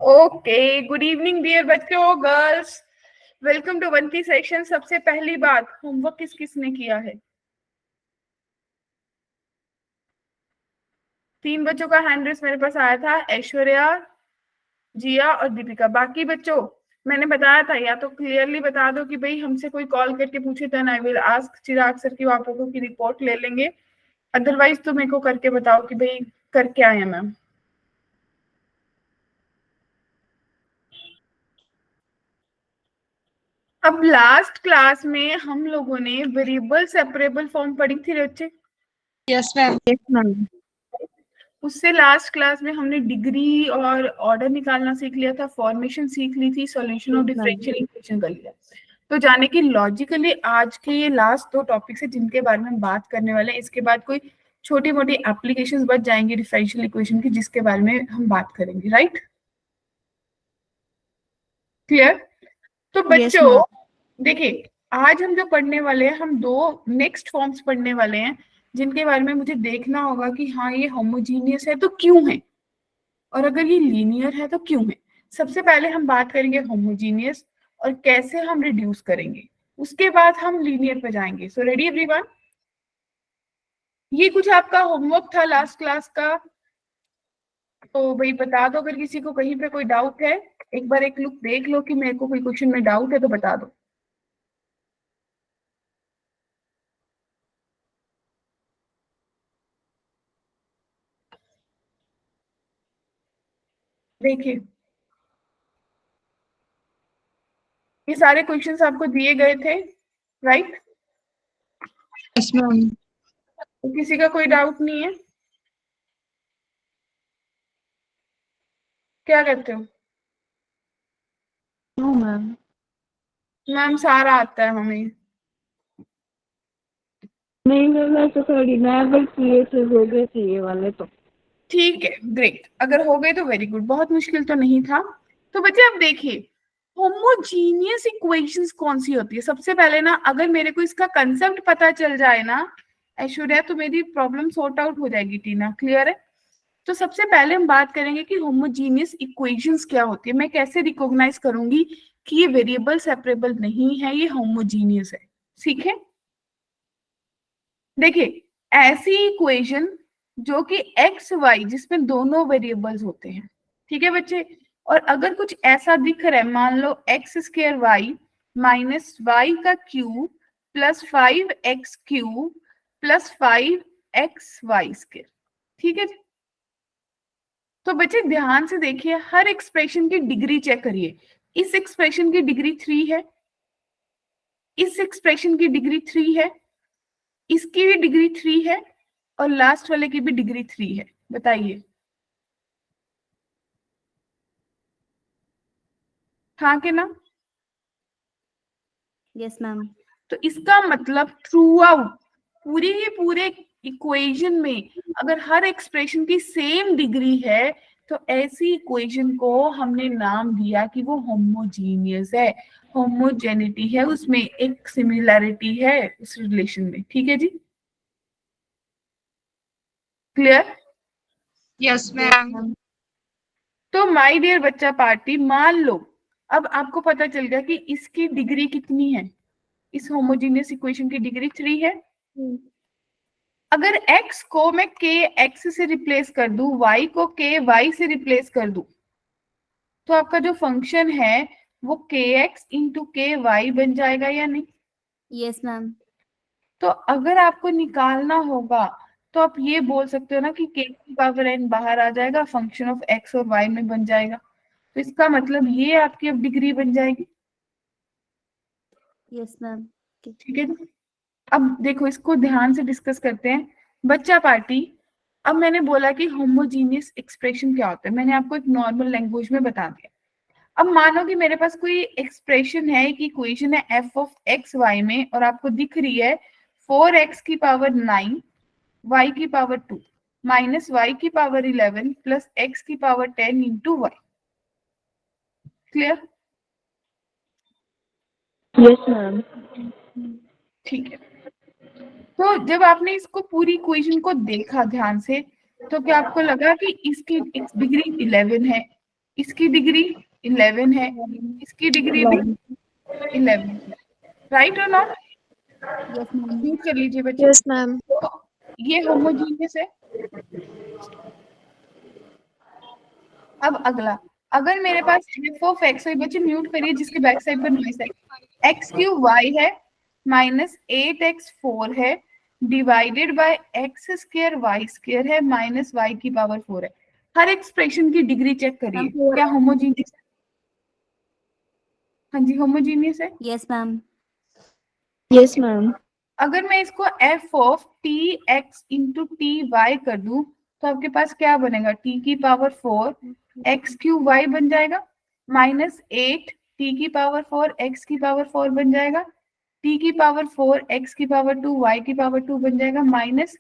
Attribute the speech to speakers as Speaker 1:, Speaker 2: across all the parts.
Speaker 1: Okay, good evening dear बच्चों, girls. Welcome to वंती session. सबसे पहली बात, होमवर्क किस किसने किया है? 3 बच्चों का हैंड रेस मेरे पास आया था, ऐश्वर्या, जिया और दीपिका। बाकी बच्चों, मैंने बताया था, या तो क्लियरली बता दो कि भाई हमसे कोई कॉल करके पूछे, then I will ask Chirag sir की, आप लोगों की रिपोर्ट ले लेंगे। अदरवाइज तो मेरे को करके बताओ कि भाई करके आए हैं मैम। अब लास्ट क्लास में हम लोगों ने वेरिएबल सेपरेबल फॉर्म पढ़ी थी बच्चे।
Speaker 2: Yes ma'am.
Speaker 1: उससे लास्ट क्लास में हमने डिग्री और ऑर्डर निकालना सीख लिया था, फॉर्मेशन सीख ली थी, सॉल्यूशन ऑफ डिफरेंशियल इक्वेशन कर लिया। तो जाने की लॉजिकली आज के ये लास्ट 2 टॉपिक्स है जिनके बारे में हम बात करने वाले हैं। इसके बाद कोई छोटी मोटी एप्लीकेशंस बच जाएंगी डिफरेंशियल इक्वेशन की, जिसके बारे में हम बात करेंगे। Right, clear? तो बच्चों देखिए, आज हम जो पढ़ने वाले हैं, हम 2 नेक्स्ट फॉर्म्स पढ़ने वाले हैं जिनके बारे में मुझे देखना होगा कि हाँ ये होमोजीनियस है तो क्यों है, और अगर ये लीनियर है तो क्यों है। सबसे पहले हम बात करेंगे होमोजीनियस और कैसे हम रिड्यूस करेंगे, उसके बाद हम लीनियर पे जाएंगे। So ready everyone? ये कुछ आपका होमवर्क था लास्ट क्लास का, तो भाई बता दो अगर किसी को कहीं पे कोई डाउट है। एक बार एक लुक देख लो कि मेरे को कोई क्वेश्चन में डाउट है तो बता दो। देखिए, ये सारे क्वेश्चंस आपको दिए गए थे, राइट?
Speaker 2: Yes ma'am.
Speaker 1: तो किसी का कोई डाउट नहीं है? क्या कहते हो?
Speaker 2: No ma'am.
Speaker 1: मैम सारा आता है हमें।
Speaker 2: नहीं मैम, ऐसा थोड़ी ना, बस ये तो हो गए थे ये वाले तो।
Speaker 1: ठीक है, ग्रेट। अगर हो गए तो वेरी गुड, बहुत मुश्किल तो नहीं था। तो बच्चे अब देखिए, होमोजीनियस इक्वेशंस कौन सी होती है। सबसे पहले ना, अगर मेरे को इसका कंसेप्ट पता चल जाए ना ऐश्वर्या, तो मेरी प्रॉब्लम सॉर्ट आउट हो जाएगी। टीना, क्लियर है? तो सबसे पहले हम बात करेंगे कि होमोजीनियस इक्वेशंस क्या होती है। मैं कैसे रिकॉग्नाइज करूंगी कि ये वेरिएबल सेपरेबल नहीं है, ये होमोजीनियस है। सीखे? देखिए, ऐसी इक्वेशन जो कि एक्स वाई, जिसमें दोनों वेरिएबल्स होते हैं, ठीक है बच्चे? और अगर कुछ ऐसा दिख रहा है, मान लो x square y minus y का cube plus 5x cube plus 5x y square, ठीक है? तो बच्चे ध्यान से देखिए, हर एक्सप्रेशन की डिग्री चेक करिए। इस एक्सप्रेशन की डिग्री 3 है, इस एक्सप्रेशन की डिग्री 3 है, इसकी भी डिग्री 3 है, और लास्ट वाले की भी डिग्री 3 है। बताइए, हाँ कि ना?
Speaker 2: Yes ma'am.
Speaker 1: तो इसका मतलब थ्रू आउट पूरी ही पूरे इक्वेशन में अगर हर एक्सप्रेशन की सेम डिग्री है, तो ऐसी इक्वेशन को हमने नाम दिया कि वो होमोजीनियस है, होमोजेनिटी है, उसमें एक सिमिलैरिटी है उस रिलेशन में। ठीक है जी, क्लियर?
Speaker 2: Yes ma'am.
Speaker 1: तो माय डियर बच्चा पार्टी, मान लो अब आपको पता चल गया कि इसकी डिग्री कितनी है, इस होमोजीनियस इक्वेशन की डिग्री 3 है। अगर x को मैं k x से रिप्लेस कर दूं, y को k y से रिप्लेस कर दूं, तो आपका जो फंक्शन है वो kx इंटू के वाई बन जाएगा या नहीं?
Speaker 2: Yes ma'am.
Speaker 1: तो अगर आपको निकालना होगा तो आप ये बोल सकते हो ना कि k की पावर n बाहर आ जाएगा, फंक्शन ऑफ x और y में बन जाएगा। तो इसका मतलब ये आपकी अब डिग्री बन जाएगी।
Speaker 2: Yes ma'am.
Speaker 1: ठीक है, अब देखो इसको ध्यान से डिस्कस करते हैं। बच्चा पार्टी, अब मैंने बोला कि होमोजीनियस एक्सप्रेशन क्या होता है, मैंने आपको एक नॉर्मल लैंग्वेज में बता दिया। अब मानो कि मेरे पास कोई एक्सप्रेशन है, एक इक्वेशन है एफ ऑफ एक्स वाई में, और आपको दिख रही है 4x की पावर 9 y की पावर 2 माइनस y की पावर 11 प्लस x की power 10 into y. Clear?
Speaker 2: Yes ma'am.
Speaker 1: ठीक है, तो जब आपने इसको पूरी इक्वेशन को देखा ध्यान से, तो क्या आपको लगा कि इसकी डिग्री 11 है, इसकी डिग्री 11 है, इसकी डिग्री भी 11, राइट और नॉट?
Speaker 3: Yes ma'am.
Speaker 1: म्यूट कर लीजिए बच्चे।
Speaker 2: Yes ma'am.
Speaker 1: तो ये होमोजीनियस है। अब अगला, अगर मेरे पास f ऑफ x है, बच्चे म्यूट करिए जिसके बैक साइड पर नॉइस है, x क्यूब y है माइनस 8x4 है divided by x square y square है माइनस y की पावर 4 है। हर एक्सप्रेशन की डिग्री चेक करिए, क्या होमोजीनियस है? हाँ जी, होमोजीनियस है।
Speaker 3: Yes ma'am.
Speaker 2: Yes ma'am.
Speaker 1: अगर मैं इसको f of t x into t y कर दूं तो आपके पास क्या बनेगा, t की पावर 4 x क्यूब वाई बन जाएगा माइनस 8 t की पावर 4 x की पावर 4 बन जाएगा, t की पावर 4 x की पावर 2 y की पावर 2 बन जाएगा माइनस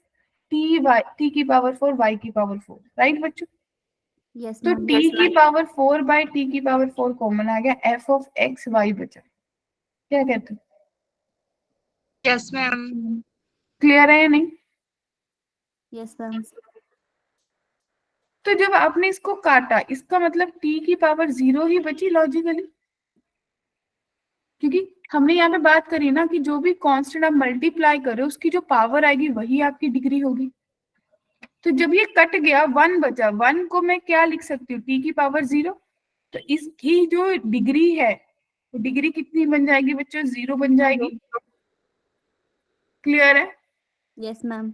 Speaker 1: t की पावर 4 y की पावर 4, राइट बच्चों?
Speaker 3: यस
Speaker 1: तो
Speaker 3: मैम।
Speaker 1: t की पावर 4 बाई t की पावर 4 कॉमन आ गया, f ऑफ x y बचा। क्या कहते हो?
Speaker 2: Yes ma'am.
Speaker 1: क्लियर है या नहीं?
Speaker 3: Yes ma'am.
Speaker 1: तो जब आपने इसको काटा, इसका मतलब t की पावर 0 ही बची लॉजिकली, क्योंकि हमने यहाँ पे बात करी ना कि जो भी कांस्टेंट आप मल्टीप्लाई करो उसकी जो पावर आएगी वही आपकी डिग्री होगी। तो जब ये कट गया 1 बचा, 1 को मैं क्या लिख सकती हूँ, t की पावर 0। तो इसकी जो डिग्री है वो डिग्री कितनी बन जाएगी बच्चों, 0 बन जाएगी। क्लियर है?
Speaker 3: Yes ma'am.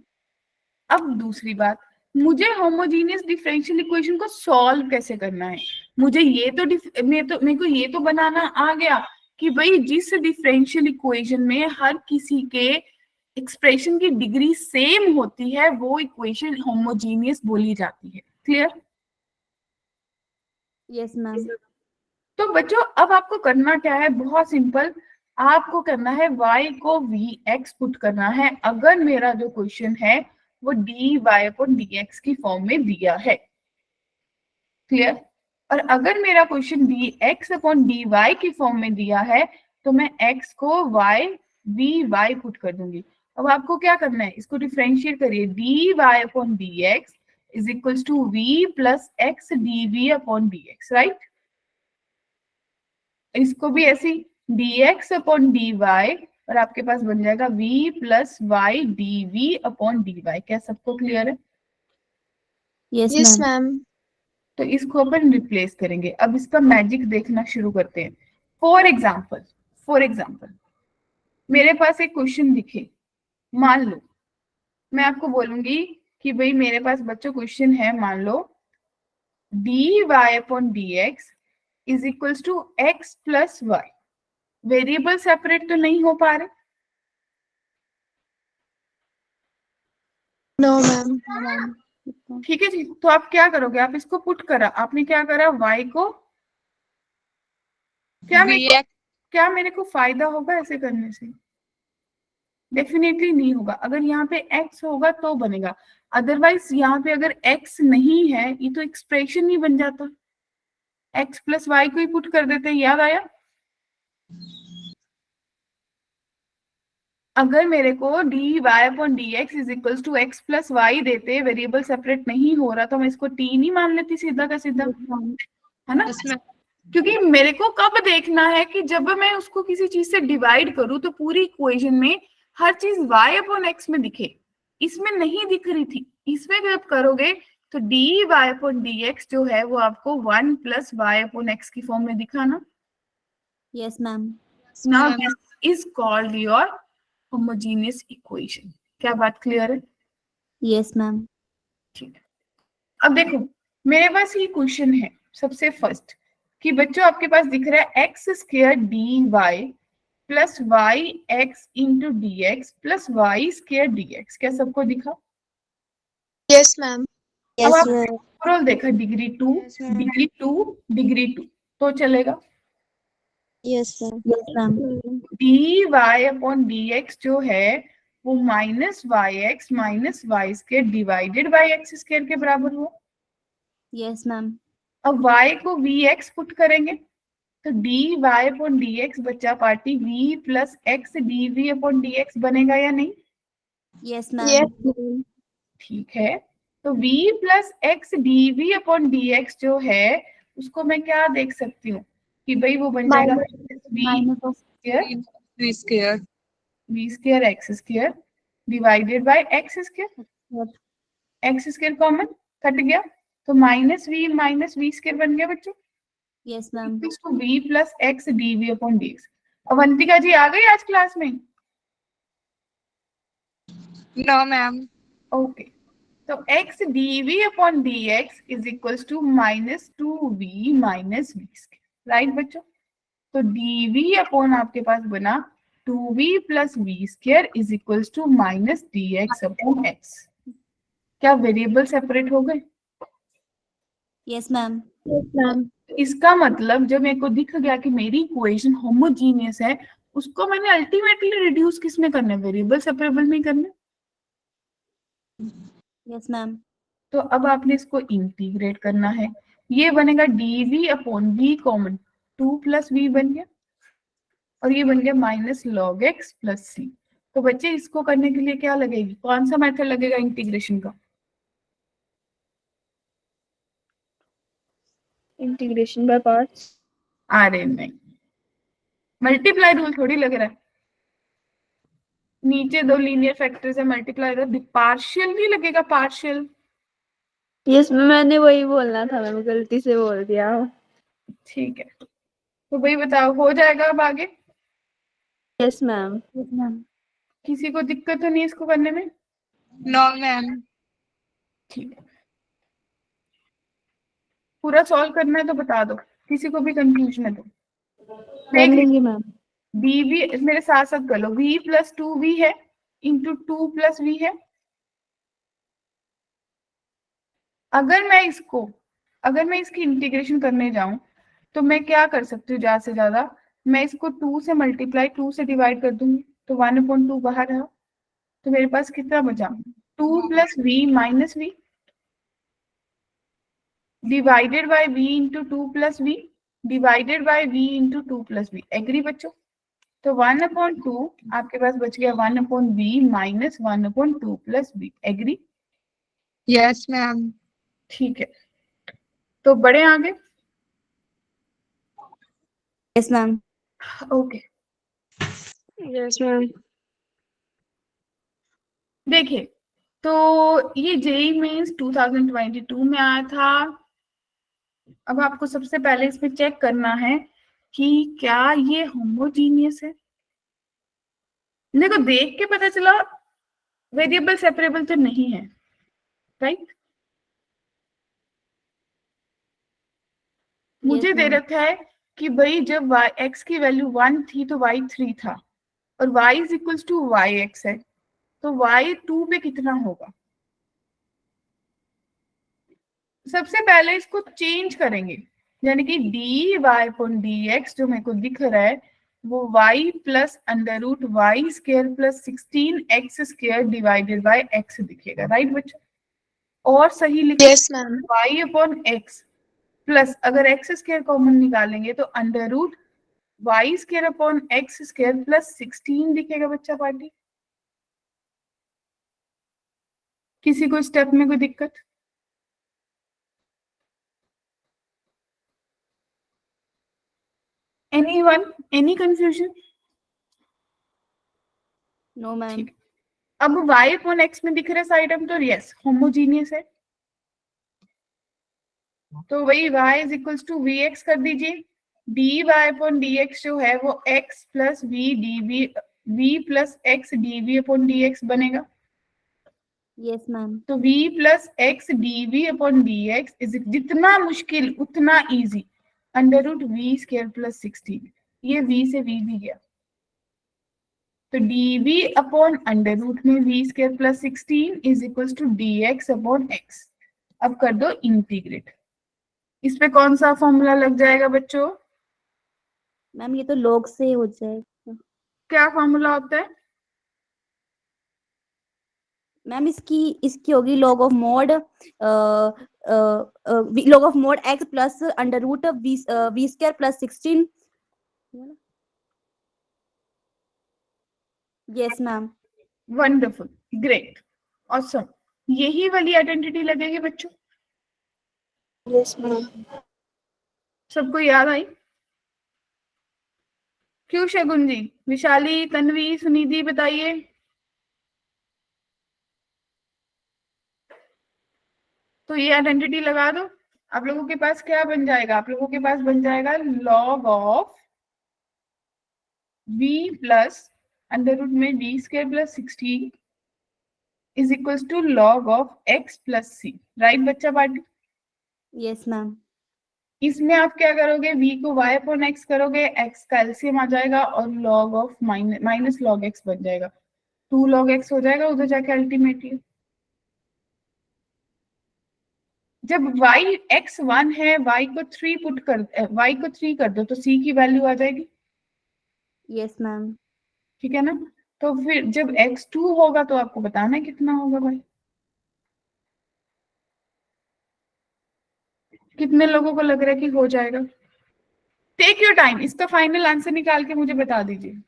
Speaker 1: अब दूसरी बात, मुझे होमोजीनियस डिफरेंशियल इक्वेशन को सॉल्व कैसे करना है। मुझे ये तो मेरे को ये तो बनाना आ गया कि भाई जिस डिफरेंशियल इक्वेशन में हर किसी के एक्सप्रेशन की डिग्री सेम होती है वो इक्वेशन होमोजीनियस बोली जाती है। क्लियर?
Speaker 3: Yes ma'am.
Speaker 1: तो बच्चों अब आपको करना क्या है, बहुत सिंपल, आपको करना है y को vx पुट करना है अगर मेरा जो क्वेश्चन है वो dy अपॉन dx की फॉर्म में दिया है। क्लियर? और अगर मेरा क्वेश्चन dx अपॉन dy की फॉर्म में दिया है तो मैं x को y vy पुट कर दूंगी। अब आपको क्या करना है, इसको डिफरेंशिएट करिए, dy upon dx is equals to v plus x dv upon dx, right? इसको भी ऐसे dx अपॉन dy और आपके पास बन जाएगा v plus y dv upon dy। क्या सबको क्लियर है?
Speaker 3: Yes ma'am.
Speaker 1: तो इसको अपन रिप्लेस करेंगे। अब इसका मैजिक देखना शुरू करते हैं। फॉर एग्जाम्पल मेरे पास एक क्वेश्चन दिखे, मान लो मैं आपको बोलूंगी कि भाई मेरे पास बच्चों क्वेश्चन है, मान लो dy upon dx is equals to x plus y. Variable separate तो नहीं हो पा रहे?
Speaker 2: No ma'am.
Speaker 1: ठीक है जी, तो आप क्या करोगे, आप इसको पुट करा, आपने क्या करा, y को क्या मेरे को फायदा होगा ऐसे करने से? डेफिनेटली नहीं होगा। अगर यहाँ पे x होगा तो बनेगा, अदरवाइज यहाँ पे अगर x नहीं है ये तो एक्सप्रेशन नहीं बन जाता। x प्लस वाई को ही पुट कर देते, याद आया? अगर मेरे को dy upon dx is equals to x plus y देते, वेरिएबल सेपरेट नहीं हो रहा तो मैं इसको t नहीं मान लेती सीधा का सीधा, है ना? क्योंकि मेरे को कब देखना है कि जब मैं उसको किसी चीज से डिवाइड करूं तो पूरी इक्वेशन में हर चीज y अपॉन x में दिखे। इसमें नहीं दिख रही थी, इसमें जब करोगे तो dy अपॉन dx जो है वो आपको 1 प्लस y अपॉन x की फॉर्म में दिखा ना।
Speaker 3: Yes ma'am.
Speaker 1: Now this is called your homogeneous equation. क्या बात क्लियर है?
Speaker 3: Yes ma'am.
Speaker 1: ठीक है। अब देखो मेरे पास ये क्वेश्चन है सबसे फर्स्ट कि बच्चों आपके पास दिख रहा है x square d y plus y x into d x plus y square d x. क्या सबको दिखा?
Speaker 2: Yes ma'am.
Speaker 1: अब आप ओवरऑल देखा डिग्री 2 डिग्री 2 डिग्री 2 तो चलेगा।
Speaker 2: Yes ma'am.
Speaker 3: Yes ma'am.
Speaker 1: D y upon d x जो है वो minus y x minus y square divided by x square के बराबर हुआ।
Speaker 3: Yes ma'am.
Speaker 1: अब y को vx पुट करेंगे तो dy अपॉन dx बच्चा party v plus x dv upon dx बनेगा या नहीं?
Speaker 3: Yes ma'am.
Speaker 1: ठीक है, तो v plus x dv upon dx जो है उसको मैं क्या देख सकती हूँ कि भाई वो बन जाएगा v
Speaker 3: minus of
Speaker 1: square
Speaker 4: V square.
Speaker 1: v square x square divided by x square,
Speaker 3: what?
Speaker 1: X square common cut गया तो माइनस वी स्क्वायर बन गया बच्चों,
Speaker 3: Yes, ma'am.
Speaker 1: Equals to v plus x dv upon dx. Avantika ji आ गई आज class में?
Speaker 4: No, ma'am.
Speaker 1: Okay, तो x dv upon dx is equals to minus 2v minus v square, right बच्चों? तो dv अपॉन आपके पास बना 2v plus v square is equals to minus dx upon x। क्या वेरिएबल सेपरेट हो गए?
Speaker 3: Yes, ma'am.
Speaker 2: Yes, ma'am.
Speaker 1: इसका मतलब जब मेरे को दिख गया कि मेरी इक्वेशन होमोजीनियस है, उसको मैंने अल्टीमेटली रिड्यूस किस में करना है? वेरिएबल सेपरेबल में करना है।
Speaker 3: Yes, ma'am.
Speaker 1: तो अब आपने इसको इंटीग्रेट करना है, ये बनेगा dv upon v common 2 plus v बन गया और ये बन गया minus log x plus c। तो बच्चे इसको करने के लिए क्या लगेगी, कौन सा मेथड लगेगा इंटीग्रेशन का?
Speaker 2: Integration by parts.
Speaker 1: अरे नहीं, मल्टीप्लाई रूल थोड़ी लग रहा है, नीचे दो लीनियर फैक्टर्स है मल्टीप्लाई, पार्शियल नहीं लगेगा, पार्शियल।
Speaker 2: Yes, मैंने वही बोलना था, मैम गलती से बोल दिया।
Speaker 1: ठीक है, तो भाई बताओ हो जाएगा अब आगे?
Speaker 2: Yes, ma'am.
Speaker 3: Yes, ma'am.
Speaker 1: किसी को दिक्कत तो नहीं इसको करने में?
Speaker 4: No, ma'am.
Speaker 1: ठीक है, पूरा सॉल्व करना है तो बता दो, किसी को भी कंफ्यूजन है तो।
Speaker 2: कर लेंगे मैम।
Speaker 1: dv मेरे साथ साथ कर लो, v प्लस 2v है इंटू 2 प्लस v है। अगर मैं इसकी इंटीग्रेशन करने जाऊं तो मैं क्या कर सकती हूँ, ज्यादा से ज्यादा मैं इसको 2 से मल्टीप्लाई 2 से डिवाइड कर दूंगी तो 1/2 बाहर रहा, तो मेरे पास कितना बचा 2 plus v minus v divided by v into 2 plus v divided by v into 2 plus v। Agree बच्चों? तो 1/2 आपके पास बच गया 1/v minus 1/2 plus v। Agree?
Speaker 4: Yes, ma'am.
Speaker 1: ठीक है, तो बढ़े आगे।
Speaker 3: Yes, ma'am.
Speaker 1: Okay,
Speaker 2: Yes, ma'am.
Speaker 1: देखिए तो ये जेई मेंस 2022 में आया था। अब आपको सबसे पहले इसमें चेक करना है कि क्या ये होमोजीनियस है। देखो देख के पता चला वेरिएबल सेपरेबल तो नहीं है, राइट? मुझे दे
Speaker 3: ma'am.
Speaker 1: रखा है कि भाई जब x की वैल्यू 1 थी तो y 3 था और y is equals to y x है, तो y 2 पे कितना होगा? सबसे पहले इसको चेंज करेंगे, यानी कि dy अपॉन dx जो मेरे को दिख रहा है वो y plus under root y square plus 16x square divided by x दिखेगा, राइट बच्चों? और सही लिखे
Speaker 4: Yes, ma'am.
Speaker 1: y upon x plus अगर x स्क्वायर कॉमन निकालेंगे तो under root y square upon x square plus 16 दिखेगा बच्चा पार्टी। किसी को स्टेप में कोई दिक्कत? Anyone, any confusion?
Speaker 3: No, ma'am.
Speaker 1: ठीक, अब y अपॉन x में दिख रहा है साइड में तो यस होमोजीनियस है, तो वही y is equals to v x कर दीजिए, dy अपॉन dx जो है वो x plus v dv v plus x dv upon dx बनेगा।
Speaker 3: Yes, ma'am.
Speaker 1: तो v plus x dv upon dx is जितना मुश्किल उतना easy, under root v square plus 16, ये v से v भी गया तो dv अपॉन अंडर रूट में v square plus 16 is equals to dx upon x। अब कर दो इंटीग्रेट, इस पे कौन सा फॉर्मूला लग जाएगा बच्चों?
Speaker 3: मैम ये तो log से हो जाएगा।
Speaker 1: क्या फॉर्मूला होता है?
Speaker 3: मैम इसकी होगी log of mod log of mod x plus under root v square plus 16। Yes ma'am.
Speaker 1: Wonderful, great, awesome, यही वाली आइडेंटिटी लगेगी बच्चों।
Speaker 2: Yes, ma'am.
Speaker 1: सबको याद आई? क्यों शगुन जी? विशाली, तन्वी, सुनिधि बताइए। तो ये आइडेंटिटी लगा दो। आप लोगों के पास क्या बन जाएगा? आप लोगों के पास बन जाएगा log of v plus under root में d square plus 16 is equals to log of x plus c। Right बच्चा पार्टी?
Speaker 3: Yes, ma'am.
Speaker 1: इसमें आप क्या करोगे? v को y अपॉन x करोगे, x का एलसीएम आ जाएगा और log of minus log x बन जाएगा। 2 log x हो जाएगा उधर जाके अल्टीमेटली। जब y x 1 है, y को 3 कर दो तो c की वैल्यू आ जाएगी।
Speaker 3: Yes, ma'am.
Speaker 1: ठीक है ना? तो फिर जब x 2 होगा तो आपको बताना है कितना होगा भाई। कितने लोगों को लग रहा है कि हो जाएगा? टेक योर टाइम, इसका फाइनल आंसर निकाल के मुझे बता दीजिए।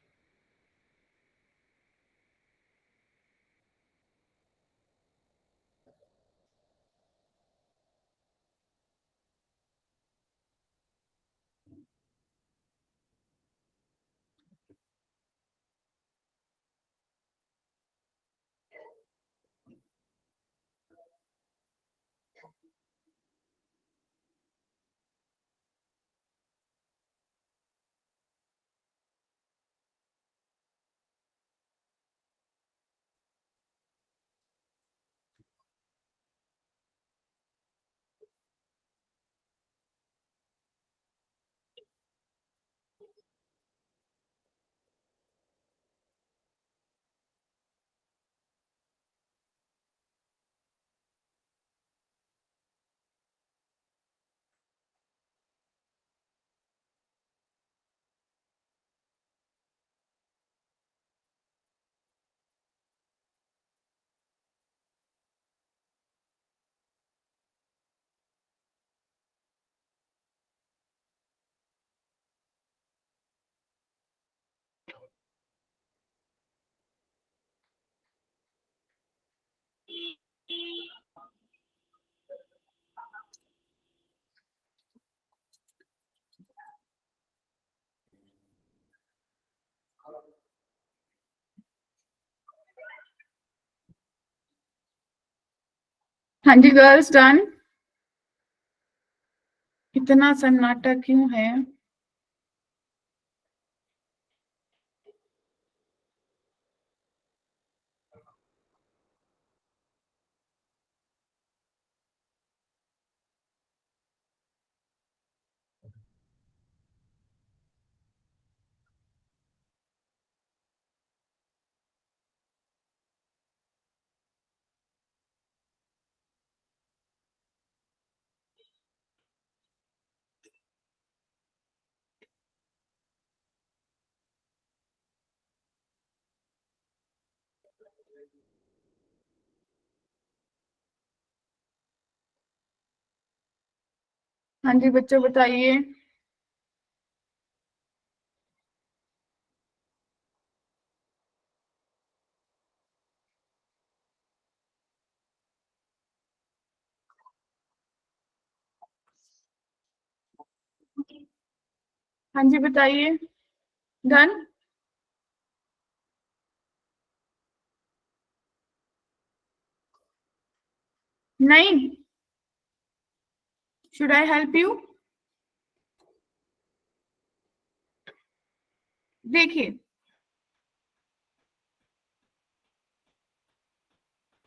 Speaker 1: हाँ जी गर्ल्स, डन। इतना सन्नाटा क्यों है? हाँ जी बच्चों बताइए। हाँ जी बताइए। डन? नहीं? Should I help you? देखिए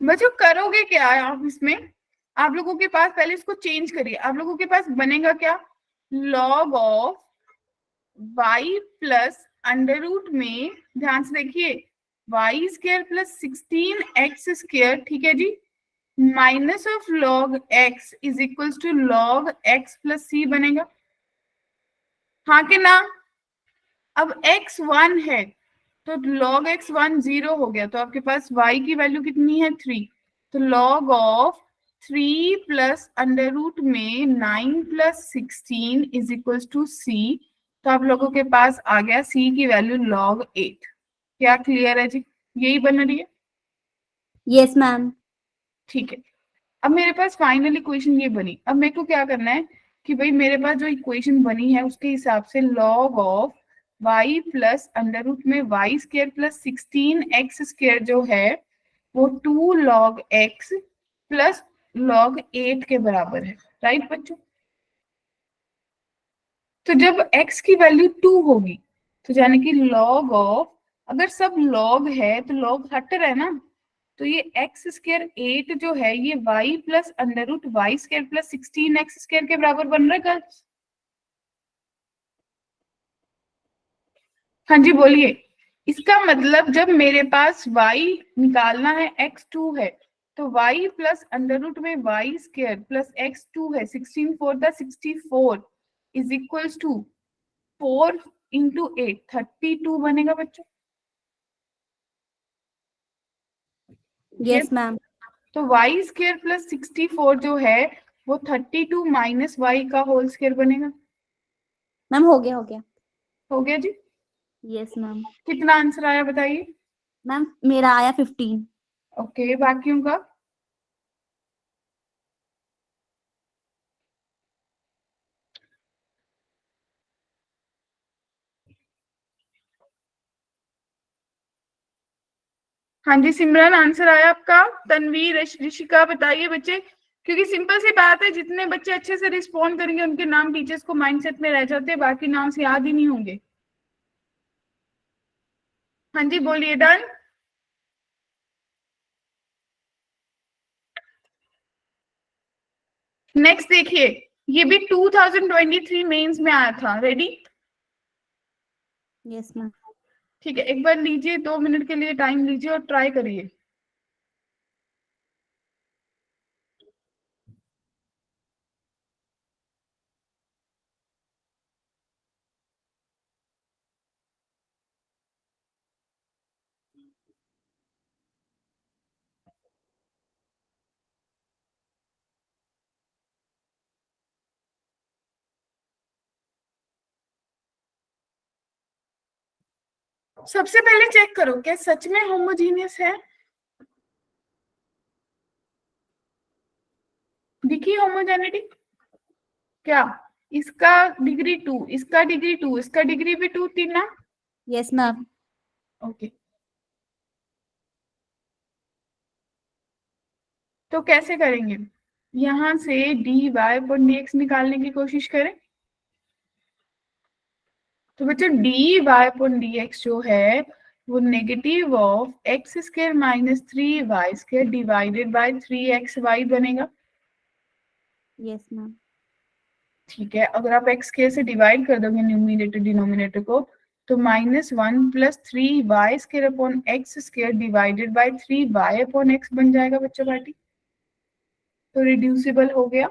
Speaker 1: बच्चों, करोगे क्या आप इसमें? आप लोगों के पास पहले इसको चेंज करिए। आप लोगों के पास बनेगा क्या? log of y plus under root में, ध्यान से देखिए, y square plus 16x square, ठीक है जी, minus of log x is equals to log x plus c बनेगा। हाँ कि ना? अब x 1 है तो log x 1 0 हो गया, तो आपके पास y की वैल्यू कितनी है? 3। तो log of 3 plus under root में 9 plus 16 is equals to c। तो आप लोगों के पास आ गया c की वैल्यू log 8। क्या क्लियर है जी? यही बन रही है?
Speaker 3: Yes, ma'am.
Speaker 1: ठीक है। अब मेरे पास फाइनल इक्वेशन ये बनी। अब मेरे को क्या करना है? कि भाई मेरे पास जो इक्वेशन बनी है उसके हिसाब से log of y plus under root में वाई स्क्र प्लस 16x² जो है वो 2 log x प्लस log 8 के बराबर है, राइट बच्चों। तो जब x की वैल्यू 2 होगी तो यानी कि log ऑफ, अगर सब log है तो log हट रहा है ना, तो ये x² 8 जो है ये y plus under root y square plus 16x² के बराबर बन रहा है गर्ल्स। हाँ जी बोलिए। इसका मतलब जब मेरे पास y निकालना है x2 है तो y प्लस अंडर रूट में वाई स्क्र प्लस x2 है 16 4 द 64 इज इक्वल्स टू 4 इंटू 8 32 बनेगा बच्चों।
Speaker 3: Yes, ma'am.
Speaker 1: तो वाई स्क्र प्लस 64 जो है वो 32 माइनस वाई का होल स्क्र बनेगा।
Speaker 3: मैम हो गया।
Speaker 1: हो गया जी।
Speaker 3: Yes, ma'am.
Speaker 1: कितना आंसर आया बताइए।
Speaker 3: मैम मेरा आया 15।
Speaker 1: ओके, बाकियों का। हाँ जी सिमरन, आंसर आया आपका। तनवीर, ऋषिका बताइए बच्चे, क्योंकि सिंपल सी बात है जितने बच्चे अच्छे से रिस्पॉन्ड करेंगे उनके नाम टीचर्स को माइंडसेट में रह जाते हैं, बाकी नाम से याद ही नहीं होंगे। हाँ जी बोलिए। डन। नेक्स्ट देखिए, ये भी 2023 मेंस में आया था। रेडी?
Speaker 3: Yes, ma'am.
Speaker 1: ठीक है, एक बार लीजिए, 2 मिनट के लिए टाइम लीजिए और ट्राई करिए। सबसे पहले चेक करो क्या सच में होमोजीनियस है। दिखी होमोजेनिटी क्या? इसका डिग्री 2, इसका डिग्री 2, इसका डिग्री भी 2 थी ना।
Speaker 3: Yes, ma'am.
Speaker 1: ओके, तो कैसे करेंगे? यहां से dy पर dx निकालने की कोशिश करें। तो बच्चों dy पर dx जो है वो negative of x² minus 3y² divided by 3xy बनेगा।
Speaker 3: Yes, ma'am.
Speaker 1: ठीक है, अगर आप x² से डिवाइड कर दोगे न्यूमिनेटर डिनोमिनेटर को तो -1 plus 3y² upon x² divided by 3y upon x बन जाएगा बच्चों पार्टी। तो रिड्यूसिबल हो गया।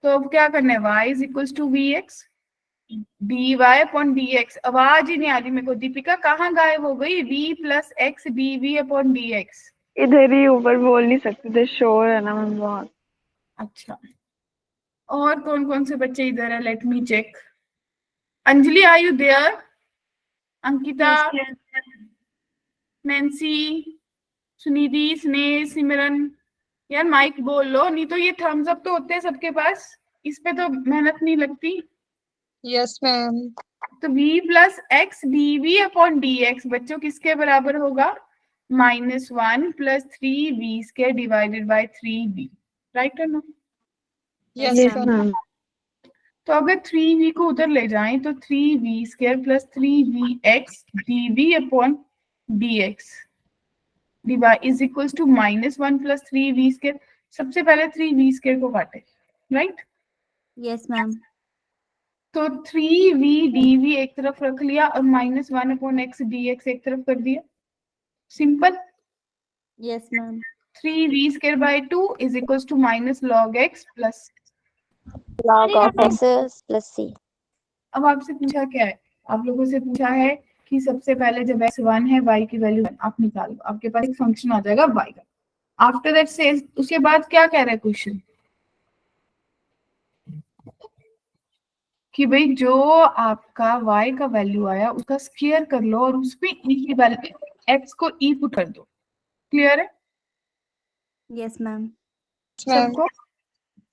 Speaker 1: तो अब क्या करना है, y is equals to vx dy upon dx। आवाज ही नहीं आ रही मेरे को दीपिका, कहाँ गायब हो गई? v plus x dv upon dx।
Speaker 2: इधर ही ऊपर बोल नहीं सकते थे, शोर है ना मैम बहुत।
Speaker 1: अच्छा, और कौन कौन से बच्चे इधर है? Let me check. Anjali are you there? Ankita, Nancy, Sunidhi, Sneh, Simran. यार माइक बोल लो, नहीं तो ये थम्स अप तो होते हैं सबके पास, इस पे तो मेहनत नहीं लगती।
Speaker 4: Yes, ma'am.
Speaker 1: तो v plus x dv upon dx बच्चों किसके बराबर होगा? -1 plus 3v² divided by 3v। Right और no?
Speaker 4: Yes,
Speaker 2: yes
Speaker 4: ma'am.
Speaker 2: Ma'am.
Speaker 1: तो अगर 3v को उधर ले जाएं तो 3v² plus 3vx dv upon dx is equals to -1 plus 3v²। सबसे पहले 3v² को काटे, राइट?
Speaker 3: Yes, ma'am.
Speaker 1: तो 3v dv एक तरफ रख लिया और -1 अपॉन x dx एक तरफ कर दिया। Simple.
Speaker 3: Yes, ma'am.
Speaker 1: 3v² by 2 is equals to minus log x plus.
Speaker 5: log of x plus c.
Speaker 1: अब आपसे पूछा क्या है? आप लोगों से पूछा है कि सबसे पहले जब x 1 है y की वैल्यू 1 आप निकालो, आपके पास एक फंक्शन आ जाएगा y का। आफ्टर दैट से उसके बाद क्या कह रहा है क्वेश्चन कि भाई जो आपका y का वैल्यू आया उसका स्क्वायर कर लो और उसमें e की वैल्यू x को e पुट कर दो। क्लियर है
Speaker 3: Yes, मैम।
Speaker 4: Yes, ma'am.
Speaker 1: सबको?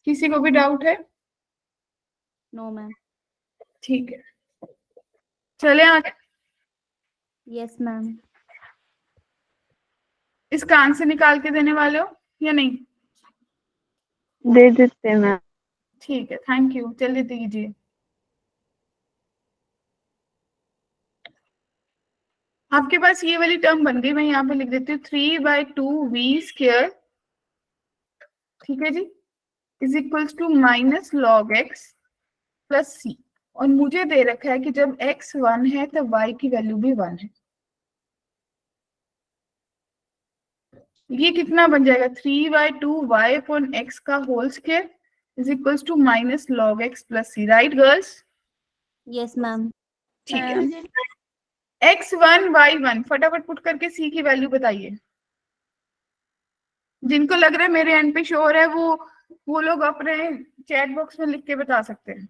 Speaker 1: किसी को भी डाउट है?
Speaker 3: No, ma'am.
Speaker 1: ठीक है, चले आगे।
Speaker 3: Yes, ma'am.
Speaker 1: इसका आंसर निकाल के देने वाले हो या नहीं?
Speaker 2: दे देते हैं मैम।
Speaker 1: ठीक है, थैंक यू, जल्दी दीजिए। आपके पास ये वाली टर्म बन गई, मैं यहाँ पे लिख देती हूँ 3/2v², ठीक है जी, is equals to minus log x plus c. और मुझे दे रखा है कि जब x 1 है तब y की वैल्यू भी 1 है। ये कितना बन जाएगा? 3/2y/x का whole square is equals to minus log x plus c, right girls?
Speaker 3: Yes, ma'am.
Speaker 1: ठीक है, x1 y1 फटाफट पुट करके c की वैल्यू बताइए। जिनको लग रहा है मेरे एंड पे शो हो रहा है वो लोग अपने चैट बॉक्स में लिख के बता सकते हैं।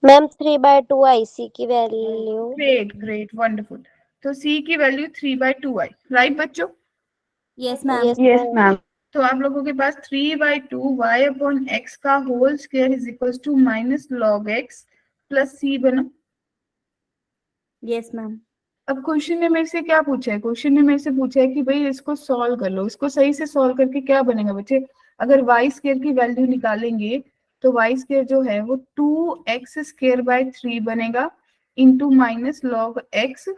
Speaker 5: मैम 3/2 IC की वैल्यू।
Speaker 1: Great great wonderful. तो c की वैल्यू 3/2 आई, राइट बच्चों?
Speaker 3: Yes, ma'am.
Speaker 5: Yes
Speaker 2: yes ma'am.
Speaker 1: तो आप लोगों के पास 3/2y/x का whole square is equals to minus log x plus c बना।
Speaker 3: Yes, ma'am.
Speaker 1: अब क्वेश्चन ने मेरे से क्या पूछा है? क्वेश्चन ने मेरे से पूछा है कि भाई इसको सॉल्व कर लो। इसको सही से सॉल्व करके क्या बनेगा बच्चे? अगर वाई स्क्वायर की वैल्यू निकालेंगे तो वाई स्क्वायर जो है वो 2x² बनेगा into minus log x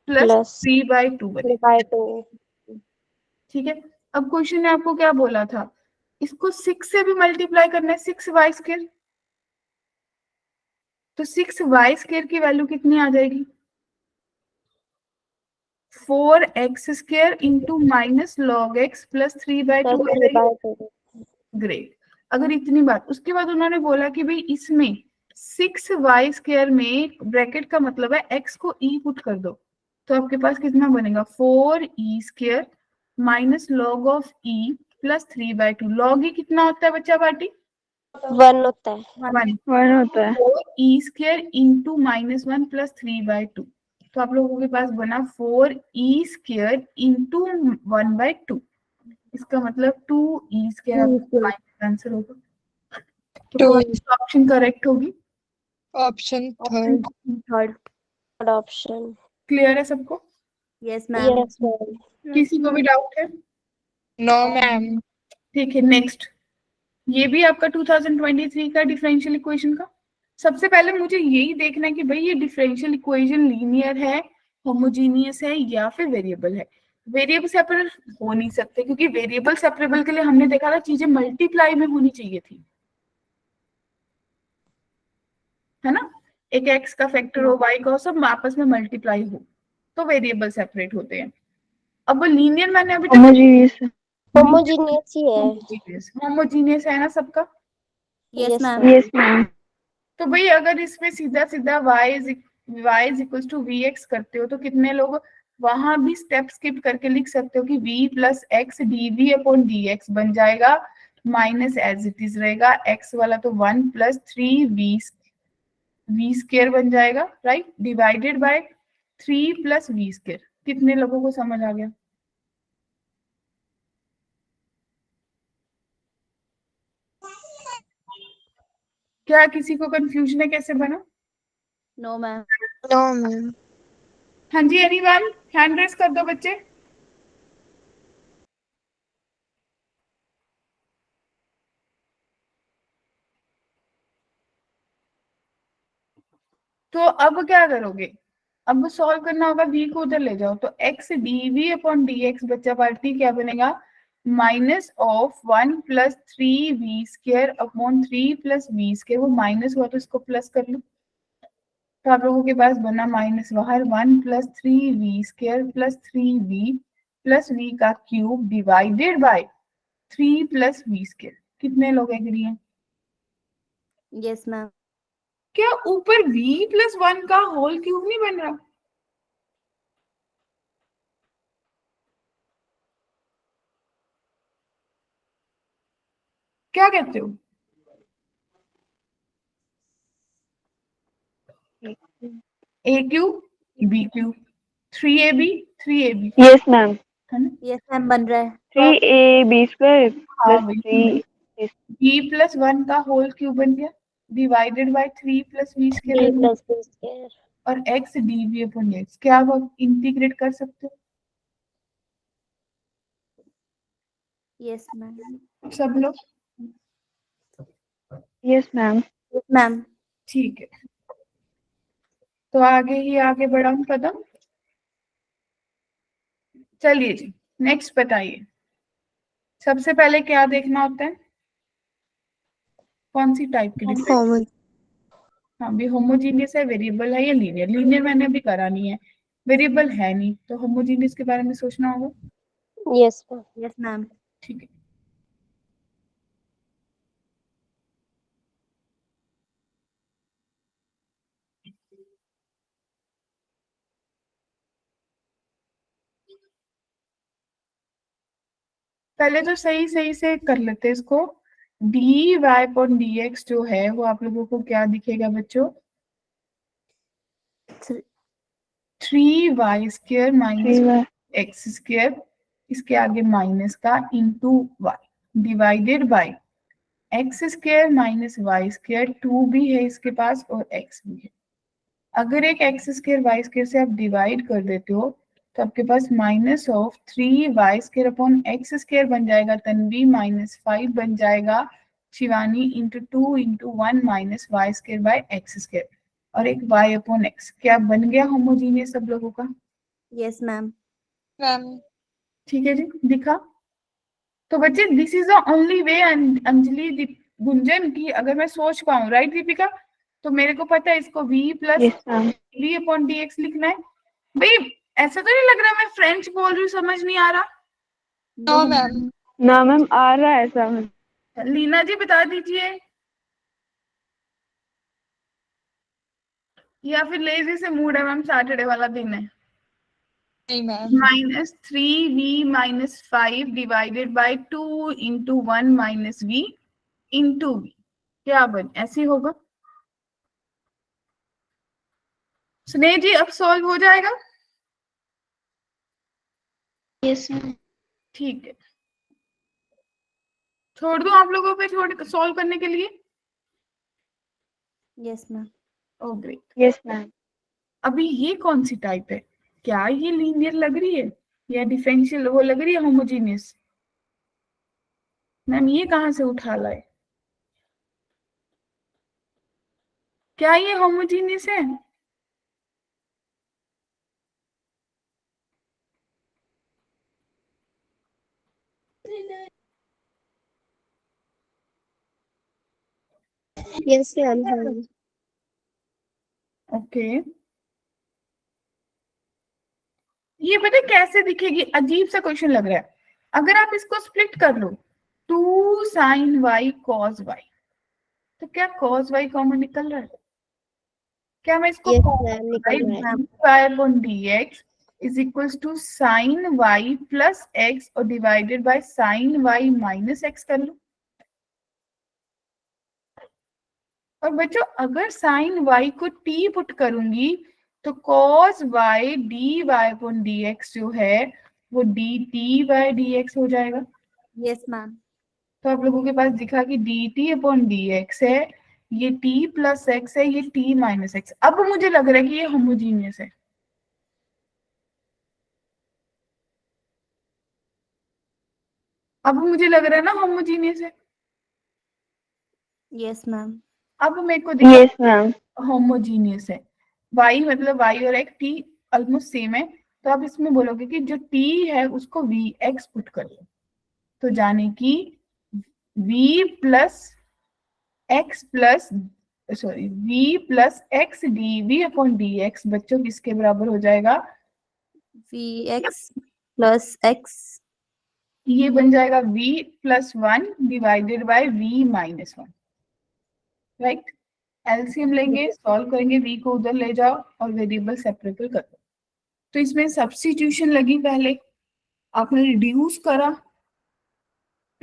Speaker 1: plus
Speaker 5: plus
Speaker 1: 3/2 बनेगा,
Speaker 5: 3/2।
Speaker 1: ठीक है। अब क्वेश्चन ने आपको क्या बोला था? इसको 6 से भी मल्टीप्लाई करना है, 6y²। तो 6y² की वैल्यू कितनी आ जाएगी? 4x² into minus log x plus 3/2 आ जाएगी।
Speaker 5: 3/2।
Speaker 1: ग्रेट। अगर इतनी बात, उसके बाद उन्होंने बोला कि भाई इसमें 6y² में ब्रैकेट का मतलब है x को e पुट कर दो, तो आपके पास कितना बनेगा? 4e² minus log of e plus 3/2। Log e कितना होता है बच्चा पार्टी?
Speaker 5: 1 होता है।
Speaker 1: 1।
Speaker 2: 1 होता है।
Speaker 1: 4e² into -1 plus 3/2। तो आप लोगों के पास बना 4e² इंटू 1/2। इसका मतलब 2e² आंसर होगा। तो
Speaker 4: 2
Speaker 1: कौन सी ऑप्शन करेक्ट होगी?
Speaker 4: Option third.
Speaker 3: Third.
Speaker 5: Third option.
Speaker 1: Clear है सबको?
Speaker 3: Yes, ma'am.
Speaker 5: Yes ma'am.
Speaker 1: किसी को भी डाउट है?
Speaker 4: No ma'am.
Speaker 1: ठीक है, नेक्स्ट। ये भी आपका 2023 का डिफरेंशियल इक्वेशन का। सबसे पहले मुझे यही देखना है कि भाई ये डिफरेंशियल इक्वेशन लीनियर है, होमोजीनियस है या फिर वेरिएबल है। वेरिएबल सेपरेबल हो नहीं सकते, क्योंकि वेरिएबल सेपरेबल के लिए हमने देखा था चीजें मल्टीप्लाई में होनी चाहिए थी, है ना? एक एक्स का फैक्टर हो, वाई का हो, सब आपस में मल्टीप्लाई हो तो वेरिएबल सेपरेट होते हैं। अब वो लीनियर मैंने अभी तक
Speaker 2: होमोजीनियस।
Speaker 5: होमोजीनियस ही है।
Speaker 1: होमोजीनियस है ना सबका?
Speaker 3: Yes,
Speaker 5: Yes,
Speaker 3: ma'am.
Speaker 5: ma'am.
Speaker 2: Yes ma'am.
Speaker 1: तो भाई अगर इसमें सीधा सीधा y is equal to v x करते हो तो कितने लोग वहां भी स्टेप स्किप करके लिख सकते हो कि v plus x dv upon dx बन जाएगा, माइनस एज इट इज रहेगा x वाला तो 1 प्लस 3v² बन जाएगा, right, divided by 3 plus v²। कितने लोगों को समझ आ गया? क्या किसी को कंफ्यूजन है कैसे बना?
Speaker 3: No, ma'am.
Speaker 4: No ma'am.
Speaker 1: हाँ जी, एनीवन हैंड रेस कर दो बच्चे। तो अब क्या करोगे? अब सॉल्व करना होगा, v को उधर ले जाओ तो x dv अपॉन dx बच्चा पार्टी क्या बनेगा? Minus of 1 plus 3v² upon 3 plus v²। वो माइनस हुआ तो इसको प्लस कर लो, तो आप लोगों के पास बना माइनस बाहर 1 plus 3v² plus 3v plus v का cube divided by 3 plus v²। कितने लोग एग्री हैं?
Speaker 3: Yes, ma'am.
Speaker 1: क्या ऊपर v प्लस 1 का होल क्यूब नहीं बन रहा? क्या कहते हो? a cube b cube 3ab 3ab,
Speaker 2: yes ma'am.
Speaker 1: है ना?
Speaker 3: Yes, ma'am. बन रहा है.
Speaker 2: 3ab²
Speaker 1: हाँ
Speaker 2: plus 3
Speaker 1: b प्लस 1 का होल क्यूब बन गया divided by 3 plus v
Speaker 5: b
Speaker 1: square
Speaker 5: plus b square.
Speaker 1: और x dv अपॉन x क्या आप इंटीग्रेट कर सकते हो
Speaker 3: Yes, ma'am.
Speaker 1: सब लोग?
Speaker 2: yes ma'am
Speaker 3: Yes, ma'am.
Speaker 1: ठीक है, तो आगे ही आगे बढ़ाऊं कदम। चलिए जी, नेक्स्ट बताइए। सबसे पहले क्या देखना होता है, कौन सी टाइप की डिफरेंस?
Speaker 4: Common.
Speaker 1: हाँ भी होमोजीनियस है, वेरिएबल है या लीनियर? लीनियर मैंने अभी करा नहीं है, वेरिएबल है नहीं, तो होमोजीनियस के बारे में सोचना होगा।
Speaker 5: Yes, ma'am.
Speaker 3: Yes, ma'am.
Speaker 1: ठीक है, पहले तो सही सही से कर लेते हैं इसको। dy अपॉन dx जो है वो आप लोगों को क्या दिखेगा बच्चों? 3y square minus
Speaker 2: 3y
Speaker 1: x square, इसके आगे माइनस का into y divided by x square minus y square, 2 भी है इसके पास और x भी है। अगर एक एक्स स्क्वायर वाई स्क्वायर से आप डिवाइड कर देते हो तो आपके पास minus of 3y square upon x square बन जाएगा, तन्वी माइनस 5 बन जाएगा Shivani into 2 into 1 minus y square by x square और एक y अपॉन एक्स। क्या बन गया होमोजीनियस सब लोगों का?
Speaker 3: Yes, ma'am.
Speaker 4: Ma'am.
Speaker 1: ठीक है जी, दिखा? तो बच्चे this is the only way Anjali Gunjan की अगर मैं सोच पाऊं, राइट दीपिका? तो मेरे को पता है इसको v plus
Speaker 2: yes ma'am
Speaker 1: v upon dx लिखना है। भाई ऐसा तो नहीं लग रहा मैं फ्रेंच बोल रही हूँ, समझ नहीं आ रहा?
Speaker 4: No, ma'am.
Speaker 2: ना मैम आ रहा है ऐसा।
Speaker 1: लीना जी बता दीजिए, या फिर लेजी से मूड है मैम, सैटरडे वाला दिन है।
Speaker 4: नहीं ma'am.
Speaker 1: Minus 3v minus 5 divided by 2 into 1 minus v into v, क्या बन ऐसे होगा? स्नेह जी अब सॉल्व हो जाएगा?
Speaker 5: Yes, ma'am.
Speaker 1: ठीक है, छोड़ दूं आप लोगों पे छोड़ सॉल्व करने के लिए?
Speaker 3: Yes, ma'am.
Speaker 1: ओ ग्रेट।
Speaker 2: yes मैम
Speaker 1: अभी ये कौन सी टाइप है? क्या ये लीनियर लग रही है या डिफरेंशियल वो लग रही है होमोजीनियस? मैम ये कहाँ से उठा लाए? क्या ये होमोजीनियस है?
Speaker 5: Yes, ma'am.
Speaker 1: ओके, ये पता है कैसे दिखेगी? अजीब सा क्वेश्चन लग रहा है। अगर आप इसको स्प्लिट कर लो 2 sin y cos y, तो क्या cos y कॉमन निकल रहा है? क्या मैं इसको
Speaker 5: Yes, ma'am. निकल रहा है.
Speaker 1: y upon dx is equals to sin y plus x और divided by sin y minus x कर लूं? और बच्चों अगर sin y को t पुट करूंगी तो cos y dy upon dx जो है वो dt by dx हो जाएगा।
Speaker 3: Yes, ma'am.
Speaker 1: तो आप लोगों के पास दिखा कि dt अपॉन dx है, ये t प्लस x है, ये t माइनस x। अब मुझे लग रहा है कि ये होमोजीनियस है। अब मुझे लग रहा है ना होमोजीनियस है।
Speaker 3: Yes, ma'am.
Speaker 1: अब मेरे को दिखा
Speaker 2: yes मैम
Speaker 1: होमोजीनियस है। y मतलब y और x t ऑलमोस्ट सेम है, तो आप इसमें बोलोगे कि जो t है उसको vx पुट कर लो, तो जाने की v plus x plus sorry v plus x d v upon d x बच्चों किसके बराबर हो जाएगा?
Speaker 3: Vx plus x.
Speaker 1: ये बन जाएगा v plus 1 divided by v minus 1, right? LCM लेंगे, सॉल्व करेंगे, v को उधर ले जाओ और वेरिएबल सेपरेबल कर दो। तो इसमें सब्स्टिट्यूशन लगी, पहले आपने रिड्यूस करा,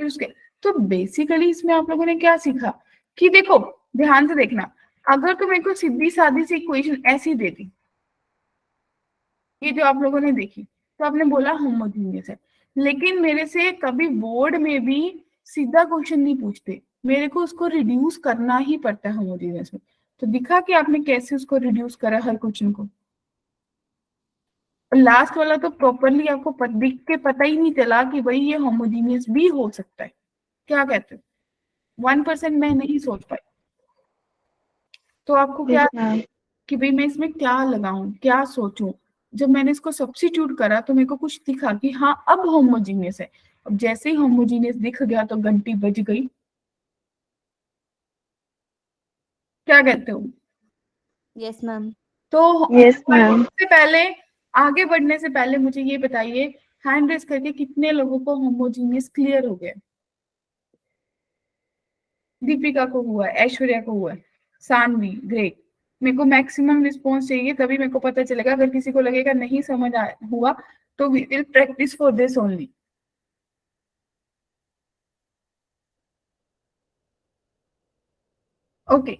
Speaker 1: फिर उसके तो बेसिकली इसमें आप लोगों ने क्या सीखा कि देखो ध्यान से देखना, अगर तो मेरे को सीधी सादी सी इक्वेशन ऐसी दे दी, ये जो आप लोगों ने देखी, तो आपने बोला होमोजीनियस है। लेकिन मेरे से कभी बोर्ड में भी सीधा क्वेश्चन नहीं पूछते, मेरे को उसको रिड्यूस करना ही पड़ता है होमोजेनियस में। तो दिखा कि आपने कैसे उसको रिड्यूस करा हर क्वेश्चन को। लास्ट वाला तो प्रॉपरली आपको दिख के पता ही नहीं चला कि भाई ये होमोजेनियस भी हो सकता है। क्या कहते हो? 1% मैं नहीं सोच पाई। तो आपको क्या
Speaker 2: यस मैम।
Speaker 1: कि भाई मैं इसमें क्या लगाऊं, क्या सोचूं। जब मैंने इसको सब्स्टिट्यूट करा तो मेरे को कुछ दिखा कि हाँ अब होमोजीनियस है। अब जैसे ही होमोजीनियस दिख गया तो घंटी बज गई। क्या कहते हो?
Speaker 3: Yes, ma'am.
Speaker 1: तो
Speaker 2: यस मैम।
Speaker 1: से पहले, आगे बढ़ने से पहले मुझे ये बताइए, हैंड रेस करके कितने लोगों को होमोजीनियस क्लियर हो गया? दीपिका को हुआ है, ऐश्वर्या को हुआ है, सानवी, ग्रेट। मेरे को मैक्सिमम रिस्पॉन्स चाहिए, तभी मेरे को पता चलेगा। अगर किसी को लगेगा नहीं समझ हुआ तो we will practice for this only. Okay,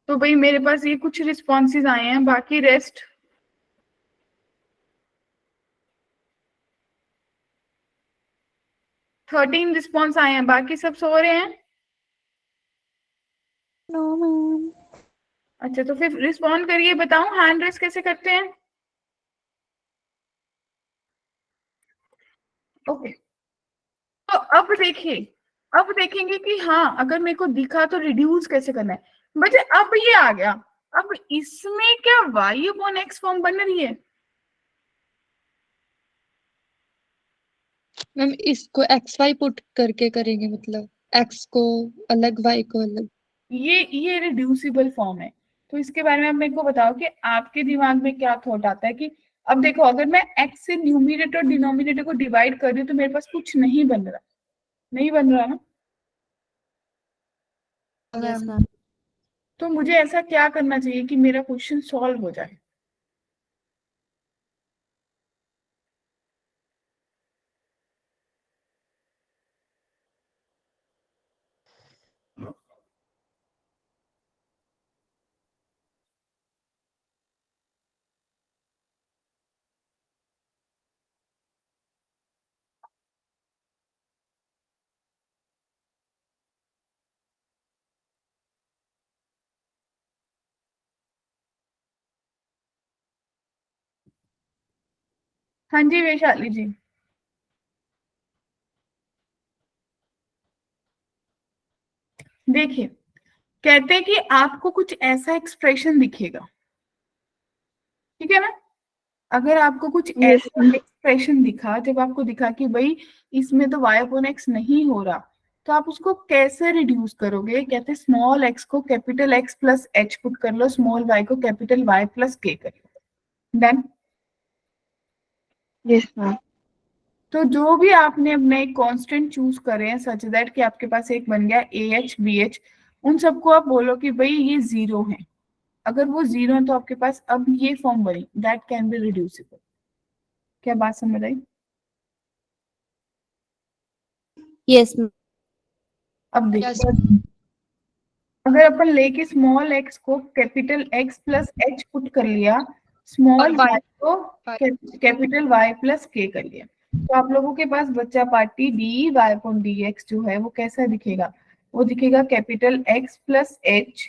Speaker 1: तो भाई मेरे पास ये कुछ रिस्पॉन्सेज आए हैं, बाकी रेस्ट 13 रिस्पॉन्स आए हैं, बाकी सब सो रहे हैं।
Speaker 5: No, ma'am.
Speaker 1: अच्छा, तो फिर रिस्पॉन्ड करिए, बताऊं हैंड रेस कैसे करते हैं? ओके, तो अब देखिए, अब देखेंगे कि हाँ अगर मेरे को दिखा तो रिड्यूस कैसे करना है। बच्चे अब ये आ गया, अब इसमें क्या y अपॉन x फॉर्म बन रही है?
Speaker 4: मैम इसको एक्स वाई पुट करके करेंगे, मतलब एक्स को अलग वाई को अलग।
Speaker 1: ये रिड्यूसिबल फॉर्म है। तो इसके बारे में आप मेरे को बताओ कि आपके दिमाग में क्या थॉट आता है कि अब देखो अगर मैं x से न्यूमिनेटर और डिनोमिनेटर को डिवाइड कर रही हूँ तो मेरे पास कुछ नहीं बन रहा, नहीं बन रहा ना।
Speaker 3: Yes,
Speaker 4: ma'am
Speaker 3: ma'am.
Speaker 1: तो मुझे ऐसा क्या करना चाहिए कि मेरा क्वेश्चन सॉल्व हो जाए? हाँ जी वैशाली जी। देखिए, कहते हैं कि आपको कुछ ऐसा एक्सप्रेशन दिखेगा, ठीक है ना। अगर आपको कुछ
Speaker 2: यस
Speaker 1: ऐसा एक्सप्रेशन दिखा, जब आपको दिखा कि भाई इसमें तो y अपॉन x नहीं हो रहा, तो आप उसको कैसे रिड्यूस करोगे? कहते हैं स्मॉल x को capital x plus h put कर लो, स्मॉल y को कैपिटल y प्लस k कर लो। डन।
Speaker 2: Yes ma'am.
Speaker 1: तो जो भी आपने अपने एक कांस्टेंट चूज करे हैं सच दैट कि आपके पास एक बन गया AH BH, उन सबको आप बोलो कि भाई ये जीरो है। अगर वो जीरो है तो आपके पास अब ये फॉर्म बनी, दैट कैन बी रिड्यूसिबल। क्या बात समझ आई?
Speaker 3: Yes, ma'am.
Speaker 1: अब
Speaker 4: यस
Speaker 1: देखो, अगर अपन लेके स्मॉल x को capital x plus h put कर लिया,
Speaker 4: और
Speaker 1: स्मॉल
Speaker 4: वाई
Speaker 1: y को
Speaker 4: y
Speaker 1: capital y plus k कर लिया, तो आप लोगों के पास बच्चा पार्टी dy अपॉन dx जो है वो कैसा दिखेगा? वो दिखेगा capital x plus h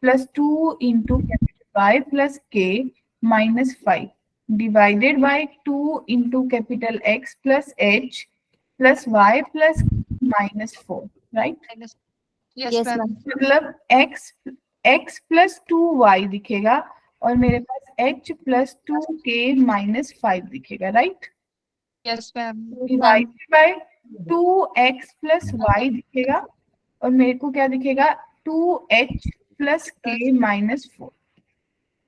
Speaker 1: plus 2 into capital y plus k minus 5 divided by 2 into capital x plus h plus y plus minus 4, right.
Speaker 4: Yes
Speaker 3: Yes,
Speaker 4: ma'am
Speaker 3: ma'am.
Speaker 1: मतलब x plus 2y दिखेगा और मेरे पास h प्लस 2k माइनस 5 दिखेगा, right.
Speaker 4: Yes ma'am
Speaker 3: Ma'am.
Speaker 1: Divided by 2x plus y दिखेगा और मेरे को क्या दिखेगा? 2h plus k minus 4,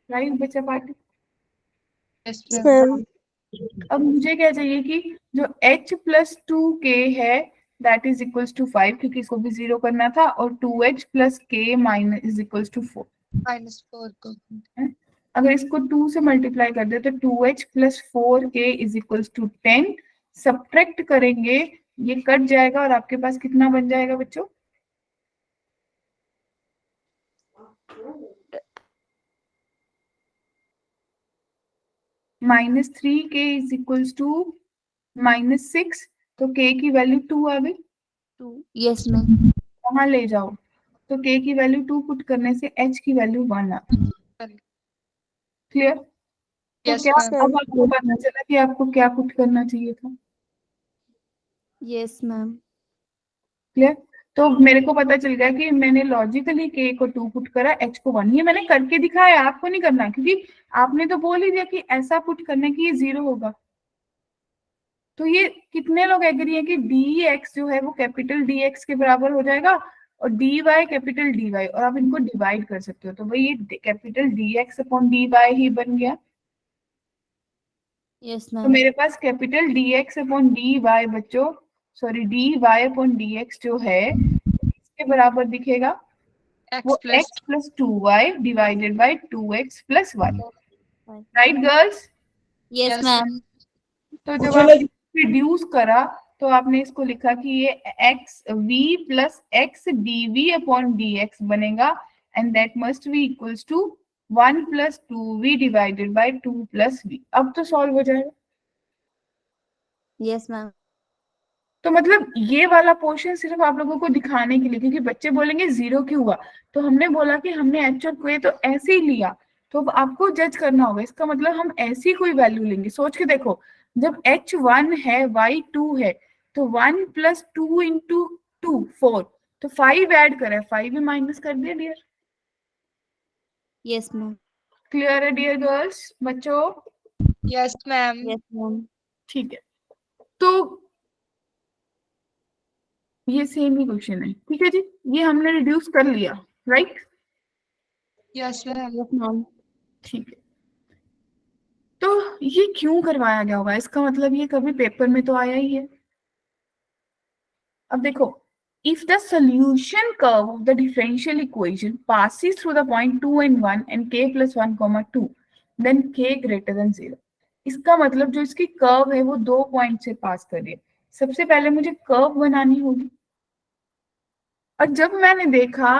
Speaker 1: right बच्चा party.
Speaker 4: Yes
Speaker 5: Yes,
Speaker 4: ma'am
Speaker 5: ma'am.
Speaker 1: अब मुझे क्या चाहिए कि जो h प्लस 2k है दैट इज इक्वल्स टू 5, क्योंकि इसको भी जीरो करना था, और 2h plus k minus is equals to 4।
Speaker 4: -4 को।
Speaker 1: अगर इसको 2 से मल्टीप्लाई कर दे तो 2h plus 4k is equals to 10। Subtract करेंगे, ये कट जाएगा और आपके पास कितना बन जाएगा बच्चों? -3k is equals to -6। तो k की वैल्यू 2 आ गई।
Speaker 3: 2 yes ma'am
Speaker 1: वहां ले जाओ तो k की वैल्यू 2 पुट करने से h की वैल्यू 1 आ गई। क्लियर? तो
Speaker 4: Yes,
Speaker 1: क्या
Speaker 4: ma'am.
Speaker 1: अब आपको पता चला कि आपको क्या पुट करना चाहिए था?
Speaker 3: yes ma'am
Speaker 1: clear? तो मेरे को पता चल गया कि मैंने लॉजिकली k को 2 पुट करा, h को 1। ये मैंने करके दिखाया, आपको नहीं करना, क्योंकि आपने तो बोल ही दिया कि ऐसा पुट करने की ये 0 होगा। तो ये कितने लोग एग्री है कि dx जो है वो कैपिटल dx के बराबर हो जाएगा और dy कैपिटल dy, और आप इनको डिवाइड कर सकते हो, तो भाई ये कैपिटल dx अपॉन dy ही बन गया।
Speaker 3: yes
Speaker 1: तो
Speaker 3: ma'am
Speaker 1: मेरे पास कैपिटल dx अपॉन dy बच्चों, सॉरी dy अपॉन dx जो है इसके बराबर दिखेगा, वो x plus 2y divided by 2x plus y। Right girls?
Speaker 3: yes
Speaker 4: Yes,
Speaker 3: ma'am
Speaker 1: तो जब आप रिड्यूस करा तो आपने इसको लिखा कि ये x v plus x dv upon dx बनेगा, and that must be equals to 1 plus 2v divided by 2 plus v। अब तो सॉल्व हो जाएगा।
Speaker 3: yes ma'am
Speaker 1: तो मतलब ये वाला पोर्शन सिर्फ आप लोगों को दिखाने के लिए, क्योंकि बच्चे बोलेंगे 0 क्यों हुआ, तो हमने बोला कि हमने एक्चुअल को तो ऐसे ही लिया, तो अब आपको जज करना होगा। इसका मतलब हम ऐसी कोई वैल्यू लेंगे, सोच के देखो, जब h1 है y2 है तो 1 प्लस 2 इंटू 2 4, तो 5 ऐड करें, 5 भी माइनस कर दिया डियर।
Speaker 3: yes ma'am
Speaker 1: क्लियर है डियर गर्ल्स? बच्चों
Speaker 4: Yes, ma'am.
Speaker 3: yes ma'am
Speaker 1: ठीक है, तो ये सेम ही क्वेश्चन है, ठीक है जी, ये हमने रिड्यूस कर लिया, right?
Speaker 4: Yes, ma'am.
Speaker 3: yes ma'am
Speaker 1: ठीक है, तो ये क्यों करवाया गया होगा? इसका मतलब ये कभी पेपर में तो आया ही है। अब देखो, if the solution curve of the differential equation passes through the point 2 and 1 and k plus 1 comma 2, then k greater than 0। इसका मतलब जो इसकी कर्व है वो 2 पॉइंट से पास कर रही है। सबसे पहले मुझे कर्व बनानी होगी, और जब मैंने देखा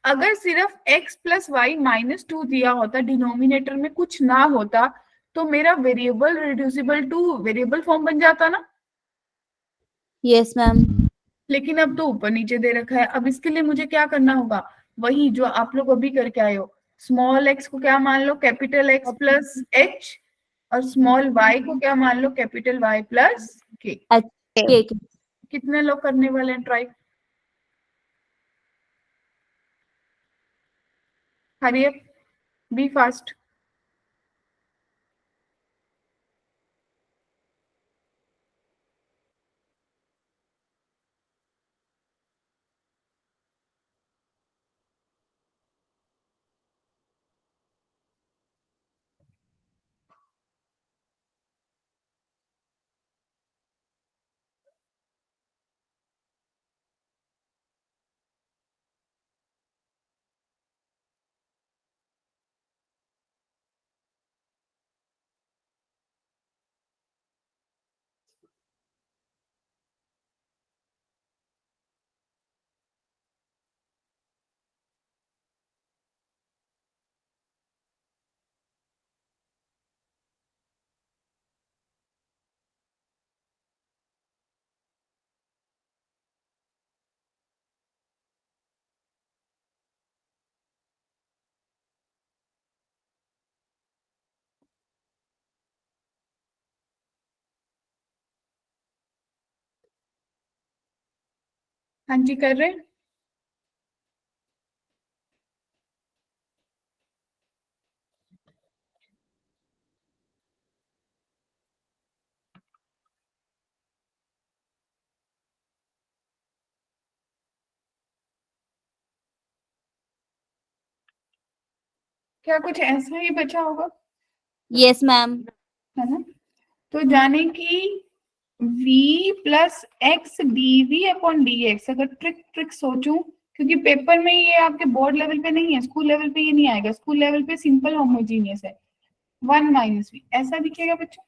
Speaker 1: अगर सिर्फ x प्लस वाई माइनस 2 दिया होता, डिनोमिनेटर में कुछ ना होता, तो मेरा variable reducible two variable form बन जाता ना।
Speaker 3: yes ma'am
Speaker 1: लेकिन अब तो ऊपर नीचे दे रखा है। अब इसके लिए मुझे क्या करना होगा? वही जो आप लोग अभी करके आए हो, स्मॉल x को क्या मान लो, कैपिटल x प्लस h, और स्मॉल y को क्या मान लो, capital y plus k।
Speaker 3: k
Speaker 1: कितने लोग करने वाले हैं try? Hurry up, be fast. हाँ जी, कर रहे हैं। क्या कुछ ऐसा ही बचा होगा?
Speaker 3: yes ma'am
Speaker 1: है ना? तो जाने की v plus x D upon d x, अगर ट्रिक सोचूं, क्योंकि पेपर में ये आपके बोर्ड लेवल पे नहीं है, स्कूल लेवल पे ये नहीं आएगा, स्कूल लेवल पे सिंपल होमोजीनियस है, 1 माइनस वी ऐसा दिखेगा बच्चों।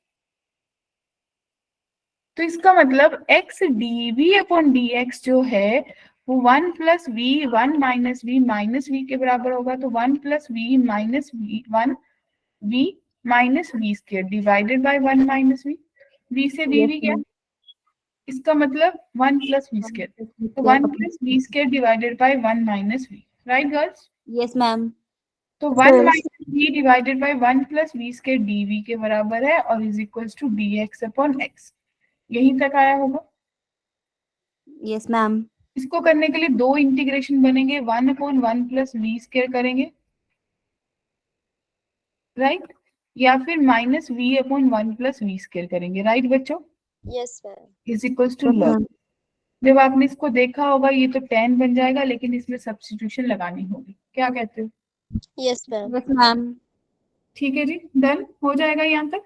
Speaker 1: तो इसका मतलब x D upon d x जो है वो 1 प्लस वी 1 माइनस वी के बराबर होगा, तो 1 plus v minus v 1 v minus v square divided by 1 minus v से वी
Speaker 3: yes
Speaker 1: वी क्या?
Speaker 3: ma'am
Speaker 1: इसका मतलब 1 प्लस वी स्केयर, तो 1 plus v square divided by 1 minus v, right girls?
Speaker 3: Yes, ma'am.
Speaker 1: तो 1
Speaker 5: Yes.
Speaker 1: Minus v divided by 1 plus v square dv के बराबर है और is equals to dx upon x। यहीं तक आया होगा।
Speaker 3: Yes, ma'am.
Speaker 1: इसको करने के लिए दो इंटीग्रेशन बनेंगे, 1 अपॉन 1 प्लस वी स्केयर करेंगे, राइट, या फिर minus v upon 1 plus v square करेंगे, राइट बच्चों?
Speaker 5: Yes, ma'am.
Speaker 1: Is equals to
Speaker 3: Yes,
Speaker 1: log.
Speaker 3: ma'am.
Speaker 1: जब आपने इसको देखा होगा ये तो 10 बन जाएगा, लेकिन इसमें सब्स्टिट्यूशन लगानी होगी, क्या कहते हो?
Speaker 5: Yes, ma'am.
Speaker 3: Yes, ma'am.
Speaker 1: ठीक है जी, डन हो जाएगा यहाँ तक?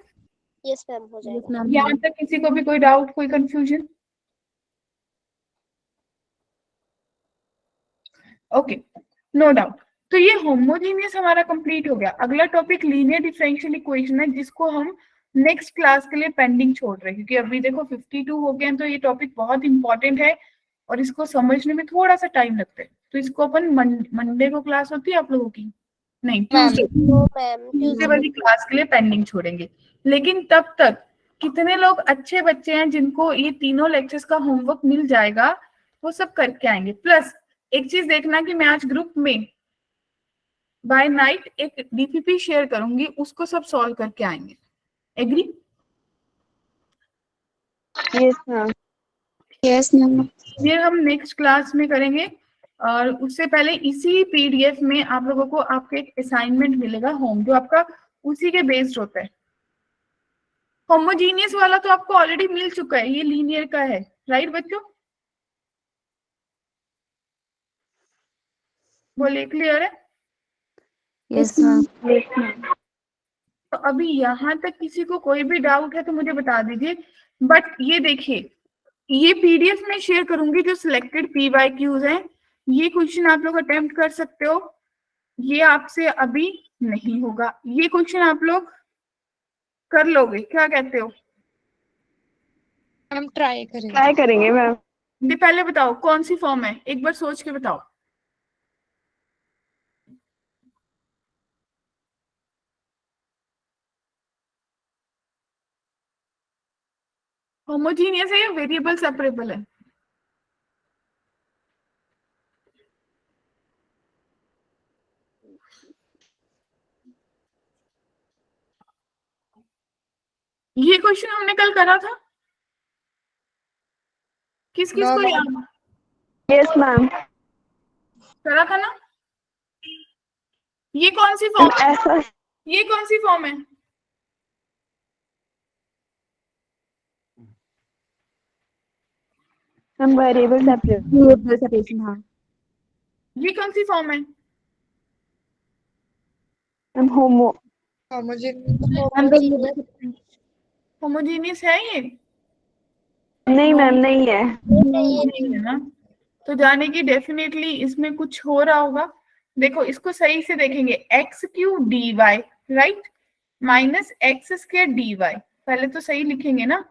Speaker 5: Yes, ma'am. हो
Speaker 3: Yes,
Speaker 5: जाएगा।
Speaker 3: ma'am.
Speaker 1: यहाँ तक किसी को भी कोई डाउट, कोई कंफ्यूजन? Okay, no doubt. तो ये होमोजेनियस हमारा कंप्लीट हो गया। अगला टॉपिक लीनियर डिफरेंशियल इक्वेशन है, जिसको हम नेक्स्ट क्लास के लिए पेंडिंग छोड़ रहे हैं, क्योंकि अभी देखो 52 हो गए हैं, तो ये टॉपिक बहुत इंपॉर्टेंट है और इसको समझने में थोड़ा सा टाइम लगता है। तो इसको अपन मंडे को क्लास होती है आप लोगों की? नहीं, ट्यूसडे,
Speaker 5: No, ma'am.
Speaker 1: ट्यूसडे वाली क्लास के लिए पेंडिंग छोड़ेंगे। लेकिन तब तक कितने लोग अच्छे बच्चे हैं जिनको ये तीनों लेक्चर्स का होमवर्क मिल जाएगा, वो सब करके आएंगे। प्लस एक चीज देखना कि मैं आज ग्रुप में बाय नाइट एक डीपीपी शेयर करूंगी, उसको सब सॉल्व करके आएंगे। Agree?
Speaker 2: Yes ma'am.
Speaker 4: Yes ma'am.
Speaker 1: ये हम नेक्स्ट क्लास में करेंगे। और उससे पहले इसी पीडीएफ में आप लोगों को आपके एक असाइनमेंट मिलेगा होम, जो आपका उसी के बेस्ड होता है। होमोजीनियस वाला तो आपको ऑलरेडी मिल चुका है, ये लीनियर का है, राइट बच्चों? बोलिए, क्लियर है?
Speaker 3: Yes, ma'am.
Speaker 2: Yes ma'am.
Speaker 1: तो अभी यहाँ तक किसी को कोई भी डाउट है तो मुझे बता दीजिए। बट ये देखिए, ये पीडीएफ में शेयर करूंगी जो सिलेक्टेड पीवाईक्यूज हैं, ये क्वेश्चन आप लोग अटेम्प्ट कर सकते हो। ये आपसे अभी नहीं होगा, ये क्वेश्चन आप लोग कर लोगे, क्या कहते हो?
Speaker 4: हम ट्राई करेंगे।
Speaker 2: ट्राई करेंगे मैम।
Speaker 1: ये पहले बताओ कौन सी फॉर्म है, एक बार सोच के बताओ। होमोजीनियस है या वेरिएबल सेपरेबल है? ये क्वेश्चन हमने कल करा था, किस किस
Speaker 4: No,
Speaker 1: को
Speaker 4: ma'am.
Speaker 1: याद है?
Speaker 2: Yes ma'am.
Speaker 1: करा था ना? ये कौन सी फॉर्म है?
Speaker 2: ऐसा
Speaker 1: ये कौन सी फॉर्म है?
Speaker 2: हम वेरिएबल सेपरेट।
Speaker 3: Variable separation, हाँ.
Speaker 1: ये कौन सी फॉर्म है?
Speaker 2: हम होमो
Speaker 5: Homogeneous.
Speaker 1: होमोजीनियस है ये?
Speaker 2: नहीं मैम, नहीं है।
Speaker 1: नहीं है ना? तो जाने की डेफिनेटली इसमें कुछ हो रहा होगा। देखो इसको सही से देखेंगे, x cube d y, right, minus x square d y, पहले तो सही लिखेंगे ना,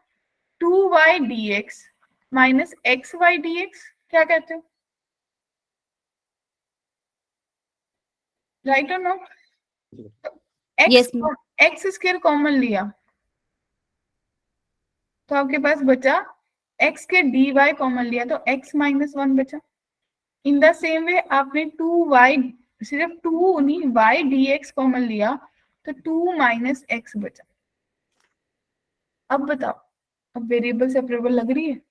Speaker 1: 2y dx minus x y d x, क्या कहते हो? राइट और no?
Speaker 3: Yes,
Speaker 1: x square common लिया तो आपके पास बचा एक्स के डी वाई, कॉमन लिया तो एक्स माइनस 1 बचा। इन द सेम वे आपने 2y, सिर्फ 2 नहीं y dx कॉमन लिया तो 2 माइनस एक्स बचा। अब बताओ, अब वेरिएबल सेपरेबल लग रही है?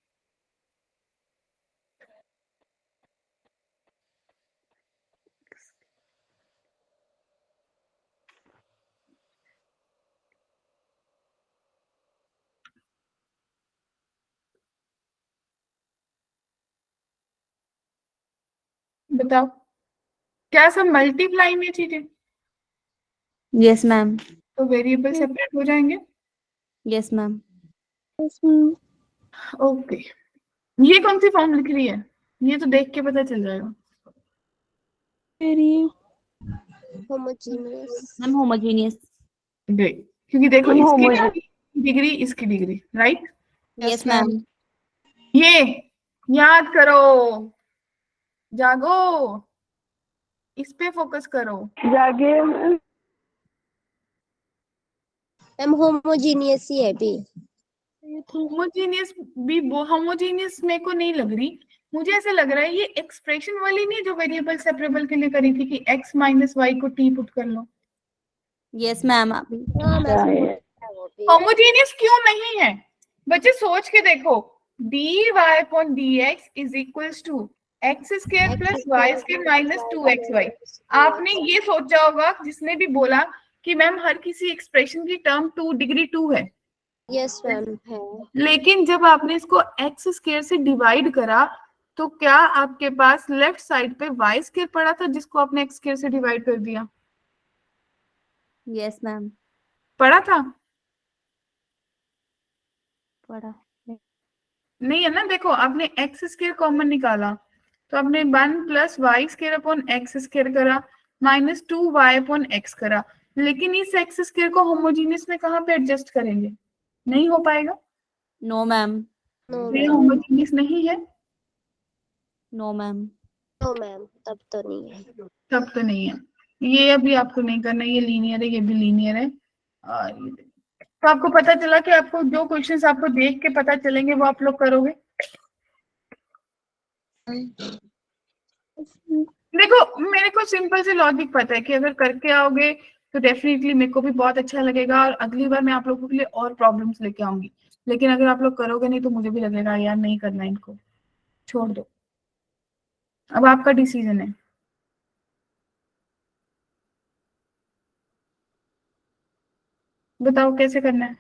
Speaker 1: बताओ, क्या सब मल्टीप्लाई में चीजें?
Speaker 3: yes, ma'am.
Speaker 1: तो वेरिएबल सेपरेट हो जाएंगे।
Speaker 3: Yes, ma'am.
Speaker 5: Yes, ma'am.
Speaker 1: Okay, ये कौन सी फॉर्म लिख रही है? ये तो देख के पता चल जाएगा।
Speaker 5: Homogeneous.
Speaker 3: I'm homogeneous.
Speaker 1: ग्रेट, क्योंकि देखो
Speaker 2: हम
Speaker 1: इसकी
Speaker 2: homogeneous।
Speaker 1: डिग्री, इसकी डिग्री, राइट?
Speaker 3: Yes, ma'am.
Speaker 1: ये याद करो, जागो, इस पे फोकस करो।
Speaker 2: जागे मैम।
Speaker 5: हम homogeneous ही है भी।
Speaker 1: होमोजीनियस भी होमोजीनियस मेरे को नहीं लग रही, मुझे ऐसा लग रहा है ये एक्सप्रेशन वाली नहीं जो वेरिएबल सेपरेबल के लिए करी थी कि x माइनस वाई को t पुट कर लो।
Speaker 3: यस मैम अभी
Speaker 5: हाँ
Speaker 2: क्या
Speaker 5: मैम
Speaker 2: है?
Speaker 5: वो भी
Speaker 1: होमोजीनियस क्यों नहीं है बच्चे, सोच के देखो, dy/dx is equals to x square plus y square minus 2xy। आपने ये सोचा होगा जिसने भी बोला कि मैम हर किसी एक्सप्रेशन की टर्म 2 डिग्री 2 है,
Speaker 5: यस मैम है।
Speaker 1: लेकिन जब आपने इसको एक्स स्क्वायर से डिवाइड करा तो क्या आपके पास लेफ्ट साइड पे वाई स्क्वायर पड़ा था जिसको आपने एक्स स्क्वायर से डिवाइड कर दिया?
Speaker 3: यस मैम
Speaker 1: पड़ा था?
Speaker 3: पढ़ा
Speaker 1: नहीं है ना, देखो आपने एक्स स्क्वायर कॉमन निकाला तो आपने 1 plus y square upon x square करा माइनस 2y अपॉन एक्स करा, लेकिन इस एक्स स्क्वायर को होमोजीनियस में कहाँ पे एडजस्ट करेंगे? नहीं हो पाएगा,
Speaker 3: नो मैम
Speaker 5: नो
Speaker 1: ये
Speaker 5: मैम
Speaker 1: होमोजीनियस नहीं है,
Speaker 3: नो मैम
Speaker 5: नो मैम तब तो नहीं है।
Speaker 1: तब तो नहीं है। ये अभी आपको नहीं करना, ये लीनियर है, ये भी लीनियर है। और ये तो आपको पता चला कि आपको जो क्वेश्चंस आपको देख के पता चलेंगे वो आप लोग करोगे। देखो मेरे को सिंपल से लॉजिक पता है कि अगर करके आओगे तो डेफिनेटली मेरे को भी बहुत अच्छा लगेगा और अगली बार मैं आप लोगों के लिए और प्रॉब्लम्स लेके आऊंगी, लेकिन अगर आप लोग करोगे नहीं तो मुझे भी लगेगा यार नहीं करना, इनको छोड़ दो, अब आपका डिसीजन है। बताओ कैसे करना है,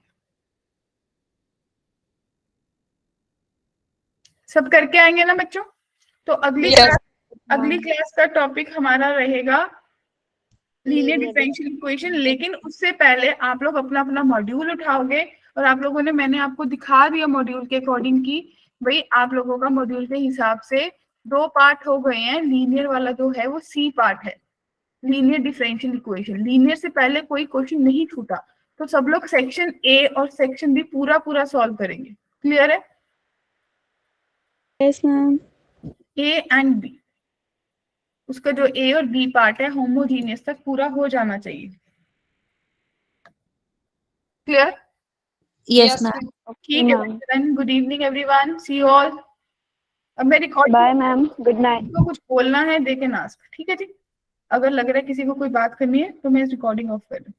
Speaker 1: सब करके आएंगे ना बच्चों? तो
Speaker 4: Yes.
Speaker 1: अगली क्लास का टॉपिक हमारा रहेगा लीनियर
Speaker 5: Linear
Speaker 1: डिफरेंशियल इक्वेशन, लेकिन उससे पहले आप लोग अपना अपना मॉड्यूल उठाओगे और आप लोगों ने, मैंने आपको दिखा दिया मॉड्यूल के अकॉर्डिंग की भाई आप लोगों का मॉड्यूल के हिसाब से 2 पार्ट हो गए हैं, लीनियर वाला जो है वो सी पार्ट है, लीनियर डिफरेंशियल इक्वेशन। लीनियर से पहले कोई क्वेश्चन नहीं छूटा, तो सब लोग सेक्शन ए और सेक्शन बी पूरा पूरा सॉल्व करेंगे। क्लियर है?
Speaker 2: Yes ma'am.
Speaker 1: A and B, उसका जो ए और बी पार्ट है होमोजीनियस तक पूरा हो जाना चाहिए। क्लियर?
Speaker 3: यस मैम
Speaker 1: ठीक है then, good evening everyone, see you all. अब मैं record
Speaker 2: bye ma'am, good night.
Speaker 1: को कुछ बोलना है दे कैन आस्क, ठीक है जी? अगर लग रहा है किसी को कोई बात करनी है तो मैं इस रिकॉर्डिंग ऑफ कर दूं।